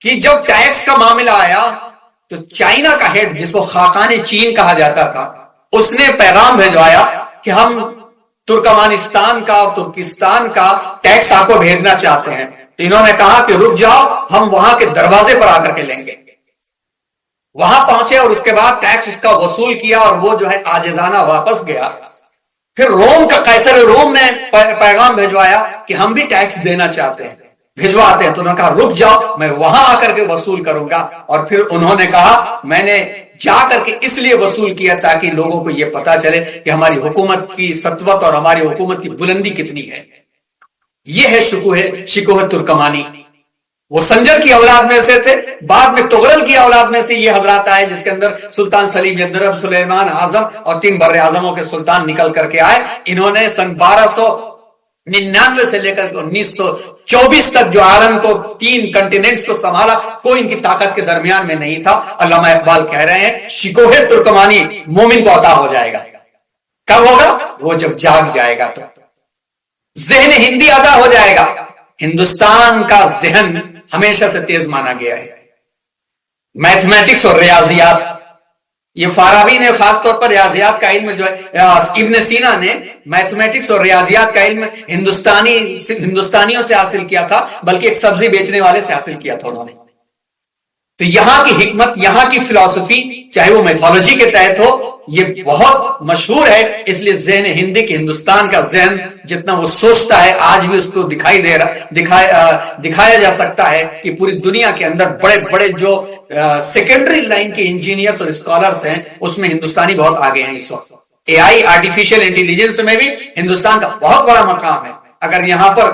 کہ جب ٹیکس کا معاملہ آیا تو چائنا کا ہیڈ، جس کو خاقان چین کہا جاتا تھا، اس نے پیغام بھیجوایا کہ ہم ترکمانستان کا اور ترکستان کا ٹیکس آپ کو بھیجنا چاہتے ہیں. تو انہوں نے کہا کہ رک جاؤ، ہم وہاں کے دروازے پر آ کر کے لیں گے. وہاں پہنچے اور اس کے بعد ٹیکس اس کا وصول کیا، اور وہ جو ہے عاجزانہ واپس گیا. پھر روم کا قیصر روم نے پیغام بھیجوایا کہ ہم بھی ٹیکس دینا چاہتے ہیں، بھیجواتے ہیں. تو انہوں نے کہا رک جاؤ، میں وہاں آ کر کے وصول کروں گا. اور پھر انہوں نے کہا میں نے جا کر کے اس لیے وصول کیا تاکہ لوگوں کو یہ پتا چلے کہ ہماری حکومت کی سطوت اور ہماری حکومت کی بلندی کتنی ہے. یہ ہے شکوہ ترکمانی. وہ سنجر کی اولاد میں سے تھے، بعد میں تغرل کی اولاد میں سے یہ حضرات آئے، جس کے اندر سلطان سلیم یدرب، سلیمان اعظم اور 3 بر اعظموں کے سلطان نکل کر کے آئے. انہوں نے سن 1299 سے لے کر 1924 تک جو عالم کو 3 کنٹیننٹس کو سنبھالا، کوئی ان کی طاقت کے درمیان میں نہیں تھا. علامہ اقبال کہہ رہے ہیں شکوہ ترکمانی مومن کو عطا ہو جائے گا. کب ہوگا؟ وہ جب جاگ جائے گا. تو ذہن ہندی عطا ہو جائے گا. ہندوستان کا ذہن ہمیشہ سے تیز مانا گیا ہے. میتھمیٹکس اور ریاضیات، یہ فارابی نے خاص طور پر ریاضیات کا علم جو ہے، ابن سینا نے میتھمیٹکس اور ریاضیات کا علم ہندوستانیوں سے حاصل کیا تھا، بلکہ ایک سبزی بیچنے والے سے حاصل کیا تھا انہوں نے. تو یہاں کی حکمت، یہاں کی فلسفی، چاہے وہ میتھولوجی کے تحت ہو، یہ بہت مشہور ہے. اس لیے ذہن ہندی کے ہندوستان کا ذہن جتنا وہ سوچتا ہے، آج بھی اس کو دکھایا جا سکتا ہے کہ پوری دنیا کے اندر بڑے بڑے جو سیکنڈری لائن کے انجینئرز اور اسکالرز ہیں، اس میں ہندوستانی بہت آگے ہیں. اس وقت اے آئی، آرٹیفیشل انٹیلیجنس میں بھی ہندوستان کا بہت بڑا مقام ہے. اگر یہاں پر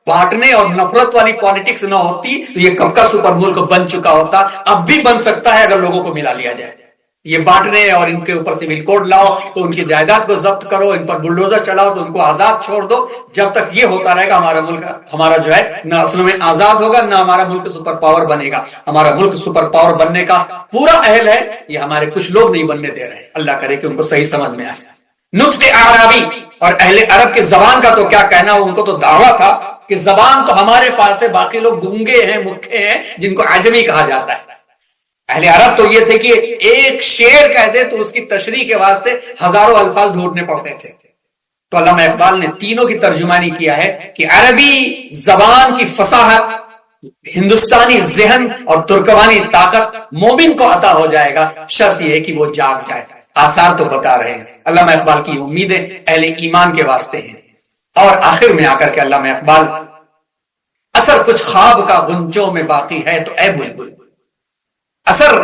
بانٹنے اور نفرت والی پالیٹکس نہ ہوتی تو یہ کب کا سپر ملک بن چکا ہوتا. اب بھی بن سکتا ہے اگر لوگوں کو ملا لیا جائے. یہ بانٹنے اور ان کے اوپر سول کوڈ لاؤ تو ان کی جائیداد کو ضبط کرو، ان پر بلڈوزر چلاؤ تو ان کو آزاد چھوڑ دو. جب تک یہ ہوتا رہے گا ہمارا ملک، ہمارا جو ہے نہ اصل میں آزاد ہوگا، نہ ہمارا ملک سپر پاور بنے گا. ہمارا ملک سپر پاور بننے کا پورا اہل ہے، یہ ہمارے کچھ لوگ نہیں بننے دے رہے ہیں. اللہ کرے کہ ان کو صحیح سمجھ میں آئے. نطق اعرابی اور اہل عرب کی زبان کا تو کیا کہنا، ان کو تو دعویٰ تھا کہ زبان تو ہمارے پاس ہے، باقی لوگ گونگے ہیں، مکھے ہیں، جن کو عجمی کہا جاتا ہے. اہل عرب تو یہ تھے کہ ایک شعر کہتے تو اس کی تشریح کے واسطے ہزاروں الفاظ ڈھونڈنے پڑتے تھے. تو علامہ اقبال نے تینوں کی ترجمانی کیا ہے کہ عربی زبان کی فصاحت، ہندوستانی ذہن اور ترکمانی طاقت مومن کو عطا ہو جائے گا، شرط یہ ہے کہ وہ جاگ جائے. آثار تو بتا رہے ہیں. علامہ اقبال کی امیدیں اہل ایمان کے واسطے ہیں. اور آخر میں آ کر کے علامہ اقبال، اثر کچھ خواب کا غنچوں میں باقی ہے تو اے بلبل، اثر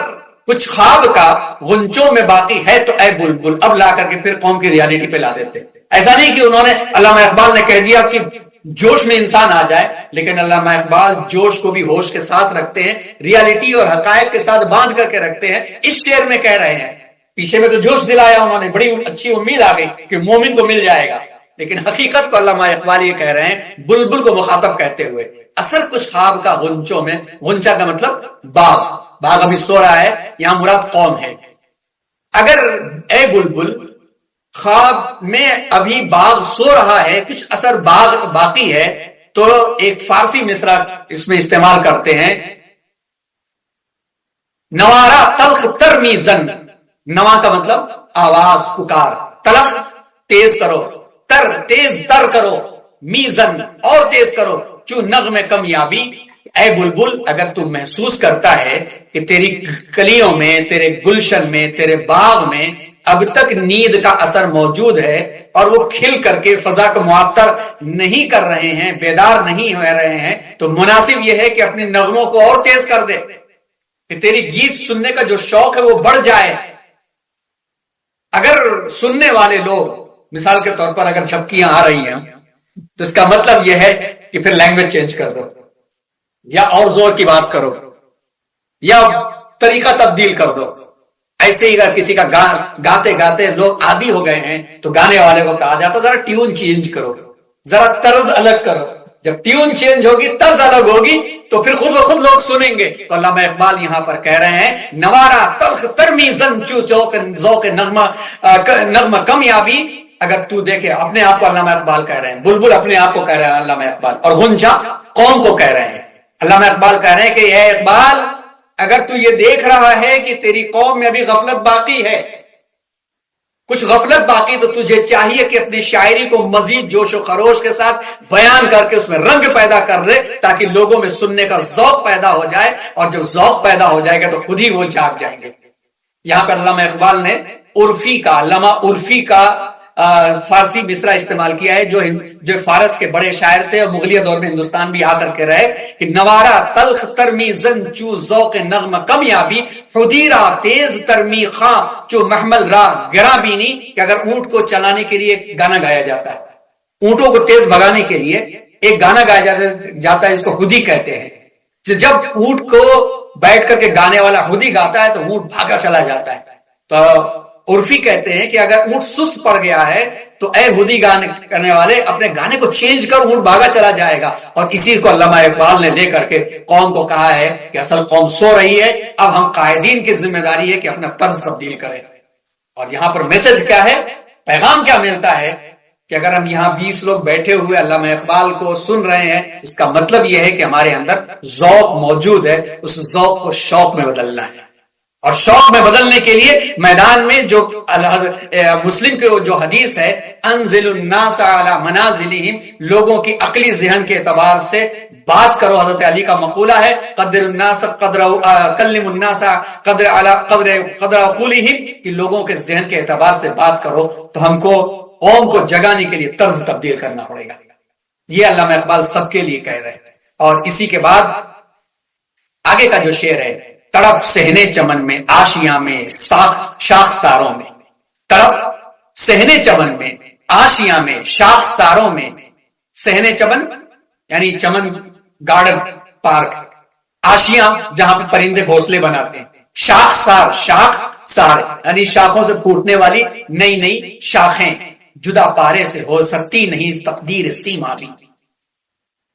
کچھ خواب کا غنچوں میں باقی ہے تو اے بلبل. اب لا کر کے پھر قوم کی ریالٹی پہ لا دیتے. ایسا نہیں کہ انہوں نے، علامہ اقبال نے کہہ دیا کہ جوش میں انسان آ جائے، لیکن علامہ اقبال جوش کو بھی ہوش کے ساتھ رکھتے ہیں، ریالٹی اور حقائق کے ساتھ باندھ کر کے رکھتے ہیں۔ اس شعر میں کہہ رہے ہیں، پیچھے میں تو جوش دلایا انہوں نے، بڑی اچھی امید آ گئی کہ مومن کو مل جائے گا، لیکن حقیقت کو علامہ اقبال یہ کہہ رہے ہیں بلبل کو مخاطب کہتے ہوئے، اثر کچھ خواب کا غنچوں میں، غنچہ کا مطلب باغ، باغ ابھی سو رہا ہے، یہاں مراد قوم ہے۔ اگر اے بلبل خواب میں ابھی باغ سو رہا ہے، کچھ اثر باغ باقی ہے، تو ایک فارسی مصرع اس میں استعمال کرتے ہیں، نوارا تلخ تر میزن، نوا کا مطلب آواز، پکار، تلخ تیز کرو، تر تیز تر کرو، میزن اور تیز کرو، چو نغمے کمیابی۔ اے بلبل اگر تو محسوس کرتا ہے کہ تیری کلیوں میں، تیرے گلشن میں، تیرے باغ میں اب تک نیند کا اثر موجود ہے اور وہ کھل کر کے فضا کو معطر نہیں کر رہے ہیں، بیدار نہیں ہو رہے ہیں، تو مناسب یہ ہے کہ اپنے نغموں کو اور تیز کر دے کہ تیری گیت سننے کا جو شوق ہے وہ بڑھ جائے۔ اگر سننے والے لوگ، مثال کے طور پر اگر جھپکیاں آ رہی ہیں تو اس کا مطلب یہ ہے کہ پھر لینگویج چینج کر دو، یا اور زور کی بات کرو، یا طریقہ تبدیل کر دو۔ ایسے ہی اگر کسی کا گاتے گاتے لوگ عادی ہو گئے ہیں تو گانے والے کو کہا جاتا ذرا ٹیون چینج کرو، ذرا طرز الگ کرو۔ جب ٹیون چینج ہوگی، طرز الگ ہوگی، تو پھر خود بخود لوگ سنیں گے۔ تو علامہ اقبال یہاں پر کہہ رہے ہیں، نوارا تلخ ترمی زن چو ذوق نغمہ کمیابی۔ اگر تو دیکھے اپنے آپ کو، علامہ اقبال کہہ رہے ہیں، بلبل اپنے آپ کو کہہ رہے ہیں علامہ اقبال، اور غنچہ قوم کو کہہ رہے ہیں۔ علامہ اقبال کہہ رہے ہیں کہ اے اقبال اگر تو یہ دیکھ رہا ہے کہ تیری قوم میں ابھی غفلت باقی ہے، کچھ غفلت باقی، تو تجھے چاہیے کہ اپنی شاعری کو مزید جوش و خروش کے ساتھ بیان کر کے اس میں رنگ پیدا کر دے، تاکہ لوگوں میں سننے کا ذوق پیدا ہو جائے، اور جب ذوق پیدا ہو جائے گا تو خود ہی وہ جاگ جائیں گے۔ یہاں پر علامہ اقبال نے عرفی کا، علامہ عرفی کا فارسی مصرع استعمال کیا ہے، جو فارس کے بڑے شاعر تھے اور مغلیہ دور میں ہندوستان بھی آ کر کے رہے، کہ نوارا تلخ ترمی زن چو ذوق نغمہ کمیابی، خدیرہ تیز ترمی خاں چو محمل راہ گراں بینی۔ کہ اگر اونٹ کو چلانے کے لیے گانا گایا جاتا ہے، اونٹوں کو تیز بھگانے کے لیے ایک گانا گایا جاتا ہے، اس کو خودی کہتے ہیں۔ جب اونٹ کو بیٹھ کر کے گانے والا خودی گاتا ہے تو اونٹ بھاگا چلا جاتا ہے۔ تو عرفی کہتے ہیں کہ اگر اونٹ سست پڑ گیا ہے تو اے ہدی گانے کرنے والے اپنے گانے کو چینج کر، اونٹ بھاگا چلا جائے گا۔ اور اسی کو علامہ اقبال نے لے کر کے قوم کو کہا ہے کہ اصل قوم سو رہی ہے، اب ہم قائدین کی ذمہ داری ہے کہ اپنا طرز تبدیل کریں۔ اور یہاں پر میسج کیا ہے، پیغام کیا ملتا ہے کہ اگر ہم یہاں 20 لوگ بیٹھے ہوئے علامہ اقبال کو سن رہے ہیں، اس کا مطلب یہ ہے کہ ہمارے اندر ذوق موجود ہے، اس ذوق کو شوق میں بدلنا ہے۔ اور شوق میں بدلنے کے لیے میدان میں جو مسلم کے جو حدیث ہے، انزل الناس علی منازلہم، لوگوں کی عقلی ذہن کے اعتبار سے بات کرو، حضرت علی کا مقولہ ہے، قدر الناس قدر کلم الناس قدر عقولہم، کہ لوگوں کے ذہن کے اعتبار سے بات کرو۔ تو ہم کو قوم کو جگانے کے لیے طرز تبدیل کرنا پڑے گا۔ یہ علامہ اقبال سب کے لیے کہہ رہے ہیں۔ اور اسی کے بعد آگے کا جو شعر ہے، تڑپ سہنے چمن میں آشیاں میں شاخ ساروں میں، تڑپ سہنے چمن میں آشیاں میں شاخ ساروں میں، سہنے چمن یعنی چمن گارڈن پارک، آشیاں جہاں پہ پرندے گھونسلے بناتے ہیں، شاخ سار یعنی شاخوں سے پھوٹنے والی نئی نئی شاخیں، جدا پارے سے ہو سکتی نہیں تقدیر سیما بھی۔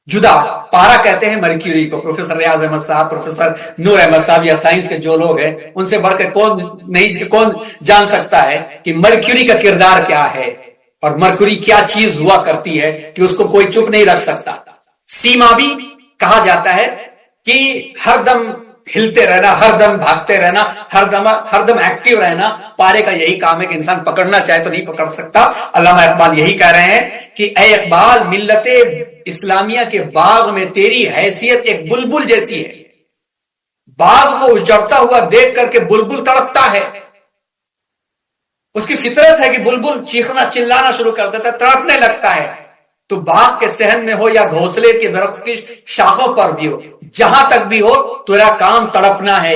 جدا پارا کہتے ہیں مرکیوری کو، پروفیسر ریاض احمد صاحب، پروفیسر نور احمد صاحب یا سائنس کے جو لوگ ہیں ان سے بڑھ کے کون جان سکتا ہے کہ مرکیوری کا کردار کیا ہے اور مرکوری کیا چیز ہوا کرتی ہے کہ اس کو کوئی چپ نہیں رکھ سکتا۔ سیما بھی کہا جاتا ہے کہ ہر دم ہلتے رہنا، ہر دم بھاگتے رہنا، ہر دم ایکٹیو رہنا۔ پارے کا یہی کام ہے کہ انسان پکڑنا چاہے تو نہیں پکڑ سکتا۔ علامہ اقبال یہی کہہ رہے ہیں کہ اے اقبال، ملت اسلامیہ کے باغ میں تیری حیثیت ایک بلبل جیسی ہے۔ باغ کو اجڑتا ہوا دیکھ کر کے بلبل تڑپتا ہے، اس کی فطرت ہے کہ بلبل چیخنا چلانا شروع کر دیتا ہے، تڑپنے لگتا ہے۔ تو باغ کے صحن میں ہو یا گھونسلے کے درخت کی شاخوں پر بھی ہو، جہاں تک بھی ہو، تیرا کام تڑپنا ہے،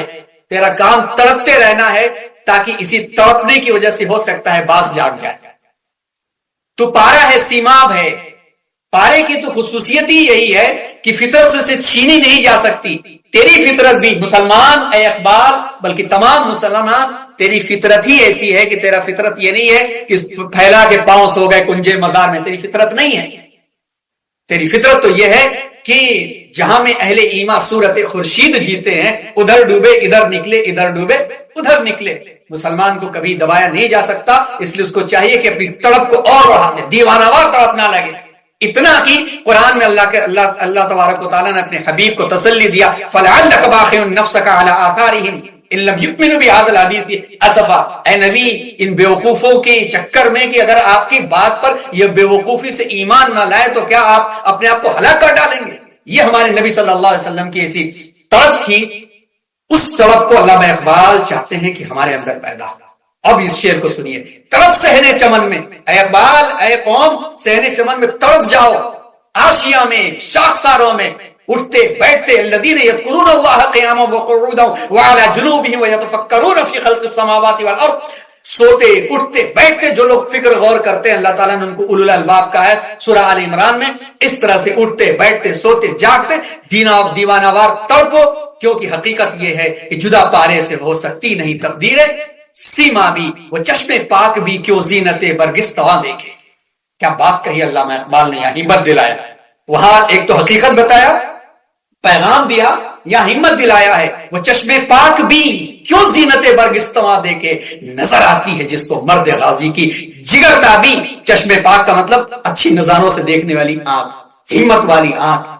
تیرا کام تڑپتے رہنا ہے، تاکہ اسی تڑپنے کی وجہ سے ہو سکتا ہے باغ جاگ جائے۔ تو پارا ہے، سیماب ہے، پارے کی تو خصوصیت ہی یہی ہے کہ فطرت سے اسے چھینی نہیں جا سکتی. تیری فطرت بھی مسلمان اے اقبال، بلکہ تمام مسلمان، تیری فطرت ہی ایسی ہے کہ تیرا فطرت یہ نہیں ہے کہ پھیلا کے پاؤں سو گئے کنجے مزار میں. تیری فطرت نہیں ہے. تیری فطرت تو یہ ہے کہ جہاں میں اہل ایمان صورت خورشید جیتے ہیں، ادھر ڈوبے ادھر نکلے، ادھر ڈوبے ادھر نکلے. مسلمان کو کبھی دبایا نہیں جا سکتا، اس لیے اس کو چاہیے کہ اپنی تڑپ کو اور بڑھا دے، دیوانہ وار تڑپ نہ لگے. اتنا کہ قرآن میں اللہ تبارک و تعالیٰ نے اپنے حبیب کو تسلی دیا، فَلَعَلَّكَ بَاخِعٌ نَفْسَكَ عَلَىٰ آثَارِهِمْ إِن لَّمْ يُؤْمِنُوا بِهَٰذَا الْحَدِيثِ أَسَفًا. اے نبی، ان بیوقوفوں کے چکر میں کہ اگر آپ کی بات پر یہ بیوقوفی سے ایمان نہ لائے تو کیا آپ اپنے آپ کو ہلاک کر ڈالیں گے. یہ ہمارے نبی صلی اللہ علیہ وسلم کی ایسی تڑپ تھی. اس تڑپ کو علامہ اقبال چاہتے ہیں کہ ہمارے اندر پیدا ہو. اب اس شعر کو سنیے. تڑپ صحن چمن میں، اے اقبال، اے قوم، صحن چمن میں تڑپ جاؤ. آشیا میں، شاخساروں میں، اٹھتے بیٹھتے، الذین یذکرون اللہ قیاما وقعودا وعلی جنوبہم ویتفکرون فی خلق السماوات والارض. سوتے اٹھتے بیٹھتے جو لوگ فکر غور کرتے ہیں، اللہ تعالیٰ نے ان کو اولو الالباب کہا ہے سورہ آل عمران میں. اس طرح سے اٹھتے بیٹھتے سوتے جاگتے دیوانہ وار تڑپو، کیونکہ حقیقت یہ ہے کہ جدا پارے سے ہو سکتی نہیں تقدیریں. سیما بھی وہ چشمے پاک بھی کیوں زینت برگستواں دیکھے. کیا بات کہی علامہ اقبال نے، یہاں ہمت دلایا. وہاں ایک تو حقیقت بتایا، پیغام دیا، یا ہمت دلایا ہے. وہ چشمے پاک بھی کیوں زینت برگستواں دیکھے، نظر آتی ہے جس کو مرد غازی کی جگر تابی. چشمے پاک کا مطلب اچھی نظاروں سے دیکھنے والی آنکھ، ہمت والی آنکھ.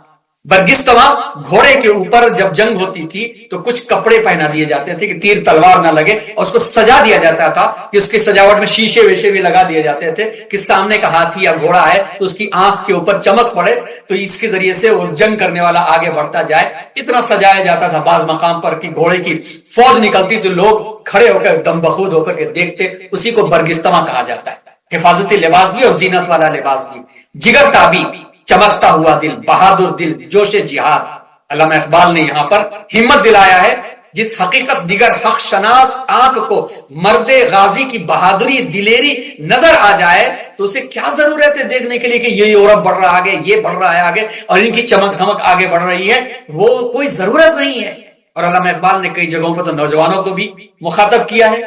برگستواں، گھوڑے کے اوپر جب جنگ ہوتی تھی تو کچھ کپڑے پہنا دیے جاتے تھے کہ تیر تلوار نہ لگے، اور اس کو سجا دیا جاتا تھا کہ اس کی سجاوٹ میں شیشے ویشے بھی لگا دیے جاتے تھے کہ سامنے کا ہاتھی یا گھوڑا ہے تو اس کی آنکھ کے اوپر چمک پڑے تو اس کے ذریعے سے وہ جنگ کرنے والا آگے بڑھتا جائے. اتنا سجایا جاتا تھا بعض مقام پر کہ گھوڑے کی فوج نکلتی تو لوگ کھڑے ہو کر دم بخود ہو کر کے دیکھتے. اسی کو برگستواں کہا جاتا ہے. حفاظتی لباس بھی اور زینت والا لباس بھی. جگر تابی، چمکتا ہوا دل، بہادر دل، جوش جہاد. علامہ اقبال نے یہاں پر ہمت دلایا ہے. جس حقیقت دیگر حق شناس آنکھ کو مرد غازی کی بہادری دلیری نظر آ جائے تو اسے کیا ضرورت ہے دیکھنے کے لیے کہ یہ یورپ بڑھ رہا ہے آگے، یہ بڑھ رہا ہے آگے، اور ان کی چمک دھمک آگے بڑھ رہی ہے. وہ کوئی ضرورت نہیں ہے. اور علامہ اقبال نے کئی جگہوں پر تو نوجوانوں کو بھی مخاطب کیا ہے.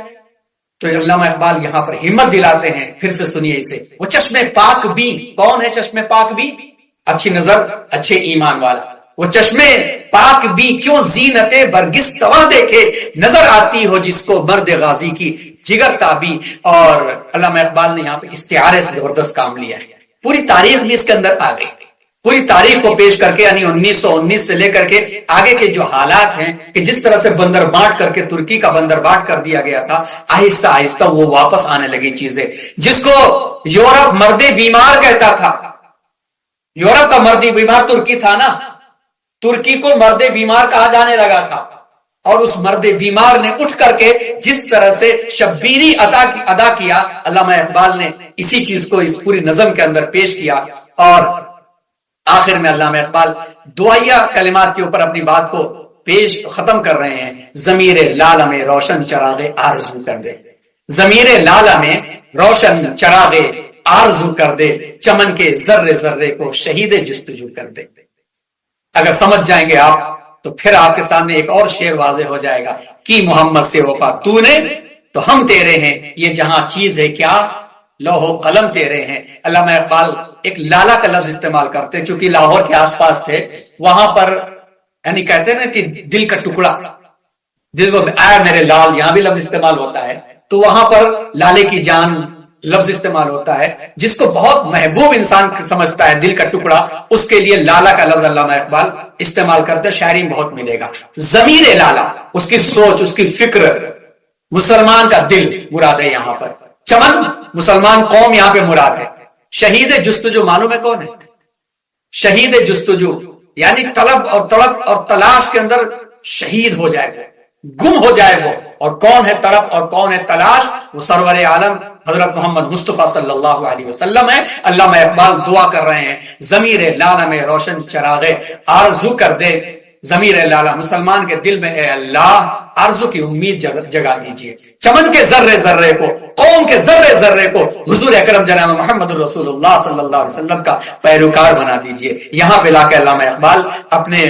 تو علامہ اقبال یہاں پر ہمت دلاتے ہیں. پھر سے سنیے اسے. وہ چشمے پاک بھی، کون ہے چشمے پاک بھی؟ اچھی نظر، اچھے ایمان والا. وہ چشمے پاک بھی کیوں زینت برگستواں دیکھے، نظر آتی ہو جس کو مرد غازی کی جگر تابی. اور علامہ اقبال نے یہاں پہ استعارے سے زبردست کام لیا ہے. پوری تاریخ بھی اس کے اندر آ گئی. پوری تاریخ کو پیش کر کے، یعنی 1919 سے لے کر کے آگے کے جو حالات ہیں کہ جس طرح سے بندر بانٹ کر کے ترکی کا بندر بانٹ کر دیا گیا تھا، آہستہ آہستہ وہ واپس آنے لگی چیزیں. جس کو یورپ مرد بیمار کہتا تھا، یورپ کا مرد بیمار ترکی تھا نا، ترکی کو مرد بیمار کہا جانے لگا تھا. اور اس مرد بیمار نے اٹھ کر کے جس طرح سے شبیری ادا کیا، علامہ اقبال نے اسی چیز کو اس پوری نظم کے اندر پیش کیا. اور آخر میں علامہ اقبال دعائیہ کلمات کے اوپر اپنی بات کو ختم کر رہے ہیں. ضمیر لالہ میں روشن چراغ آرزو کر دے، ضمیر لالہ میں روشن چراغ آرزو کر دے، چمن کے ذرے ذرے کو شہید جستجو کر دے. اگر سمجھ جائیں گے آپ تو پھر آپ کے سامنے ایک اور شعر واضح ہو جائے گا. کی محمد سے وفا تو نے تو ہم تیرے ہیں، یہ جہاں چیز ہے کیا لوح و قلم تیرے ہیں. علامہ اقبال ایک لالا کا لفظ استعمال کرتے، چونکہ لاہور کے آس پاس تھے. وہاں پر یعنی کہتے ہیں نا کہ دل کا ٹکڑا، جس کو آیا میرے لال، یہاں بھی لفظ استعمال ہوتا ہے. تو وہاں پر لالے کی جان لفظ استعمال ہوتا ہے. جس کو بہت محبوب انسان سمجھتا ہے، دل کا ٹکڑا، اس کے لیے لالا کا لفظ علامہ اقبال استعمال کرتے. شاعری میں بہت ملے گا. ضمیر لالا، اس کی سوچ، اس کی فکر، مسلمان کا دل مراد ہے یہاں پر. چمن، مسلمان قوم یہاں پہ مراد ہے. شہید جستجو معلوم ہے کون ہے؟ شہید جستجو یعنی طلب اور تڑپ اور تلاش کے اندر شہید ہو جائے گا، گم ہو جائے وہ. اور کون ہے تڑپ اور کون ہے تلاش؟ وہ سرور عالم حضرت محمد مصطفیٰ صلی اللہ علیہ وسلم ہے. علامہ اقبال دعا کر رہے ہیں، ضمیر لالہ میں روشن چراغ آرزو کر دے، ضمیر لالا مسلمان کے دل میں اے اللہ آرزو کی امید جگا دیجئے، چمن کے ذرے ذرے کو، قوم کے ذرے ذرے کو حضور اکرم جناب محمد رسول اللہ صلی اللہ علیہ وسلم کا پیروکار بنا دیجئے۔ یہاں پہ لا کے علامہ اقبال اپنے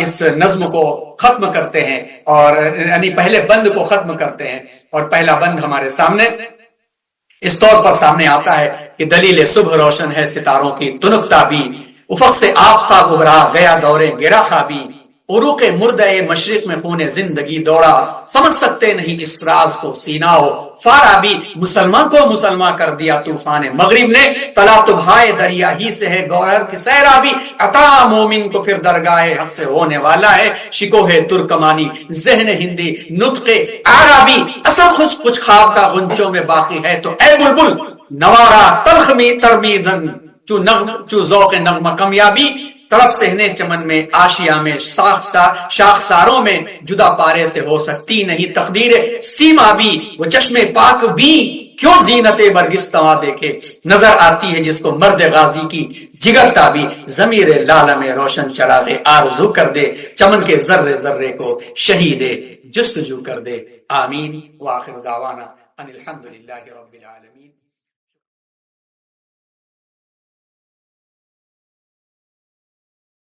اس نظم کو ختم کرتے ہیں، اور یعنی پہلے بند کو ختم کرتے ہیں، اور پہلا بند ہمارے سامنے اس طور پر سامنے آتا ہے کہ دلیل صبح روشن ہے ستاروں کی تنکتا بھی، افق سے آفتاب ابھرا گیا دورے گرا خوابی، عروق مردہ مشرق میں خون زندگی دوڑا، سمجھ سکتے نہیں اس راز کو سینہ و فارابی، مسلمان کو مسلمان کر دیا طوفان مغرب نے، تلا تبھائے دریا ہی سے ہے گوہر کی سیرابی، عطا مومن کو پھر درگاہ حق سے ہونے والا ہے، شکوہ ترکمانی ذہن ہندی نطق عربی، اصل کچھ خواب کا غنچوں میں باقی ہے تو اے بلبل نوارا تلخ میں ترمیزن چو ذوق نغمہ کمیابی، طرف سہنے چمن میں آشیا میں شاخساروں میں جدا پارے سے ہو سکتی نہیں تقدیر سیما بھی، وہ چشم پاک بھی کیوں زینت برگستواں دیکھے، نظر آتی ہے جس کو مرد غازی کی جگرتا بھی، ضمیر لالہ میں روشن چراغ آرزو کر دے، چمن کے ذرے ذرے کو شہید جستجو کر دے۔ آمین۔ وآخر دعوانا ان الحمدللہ رب العالمین۔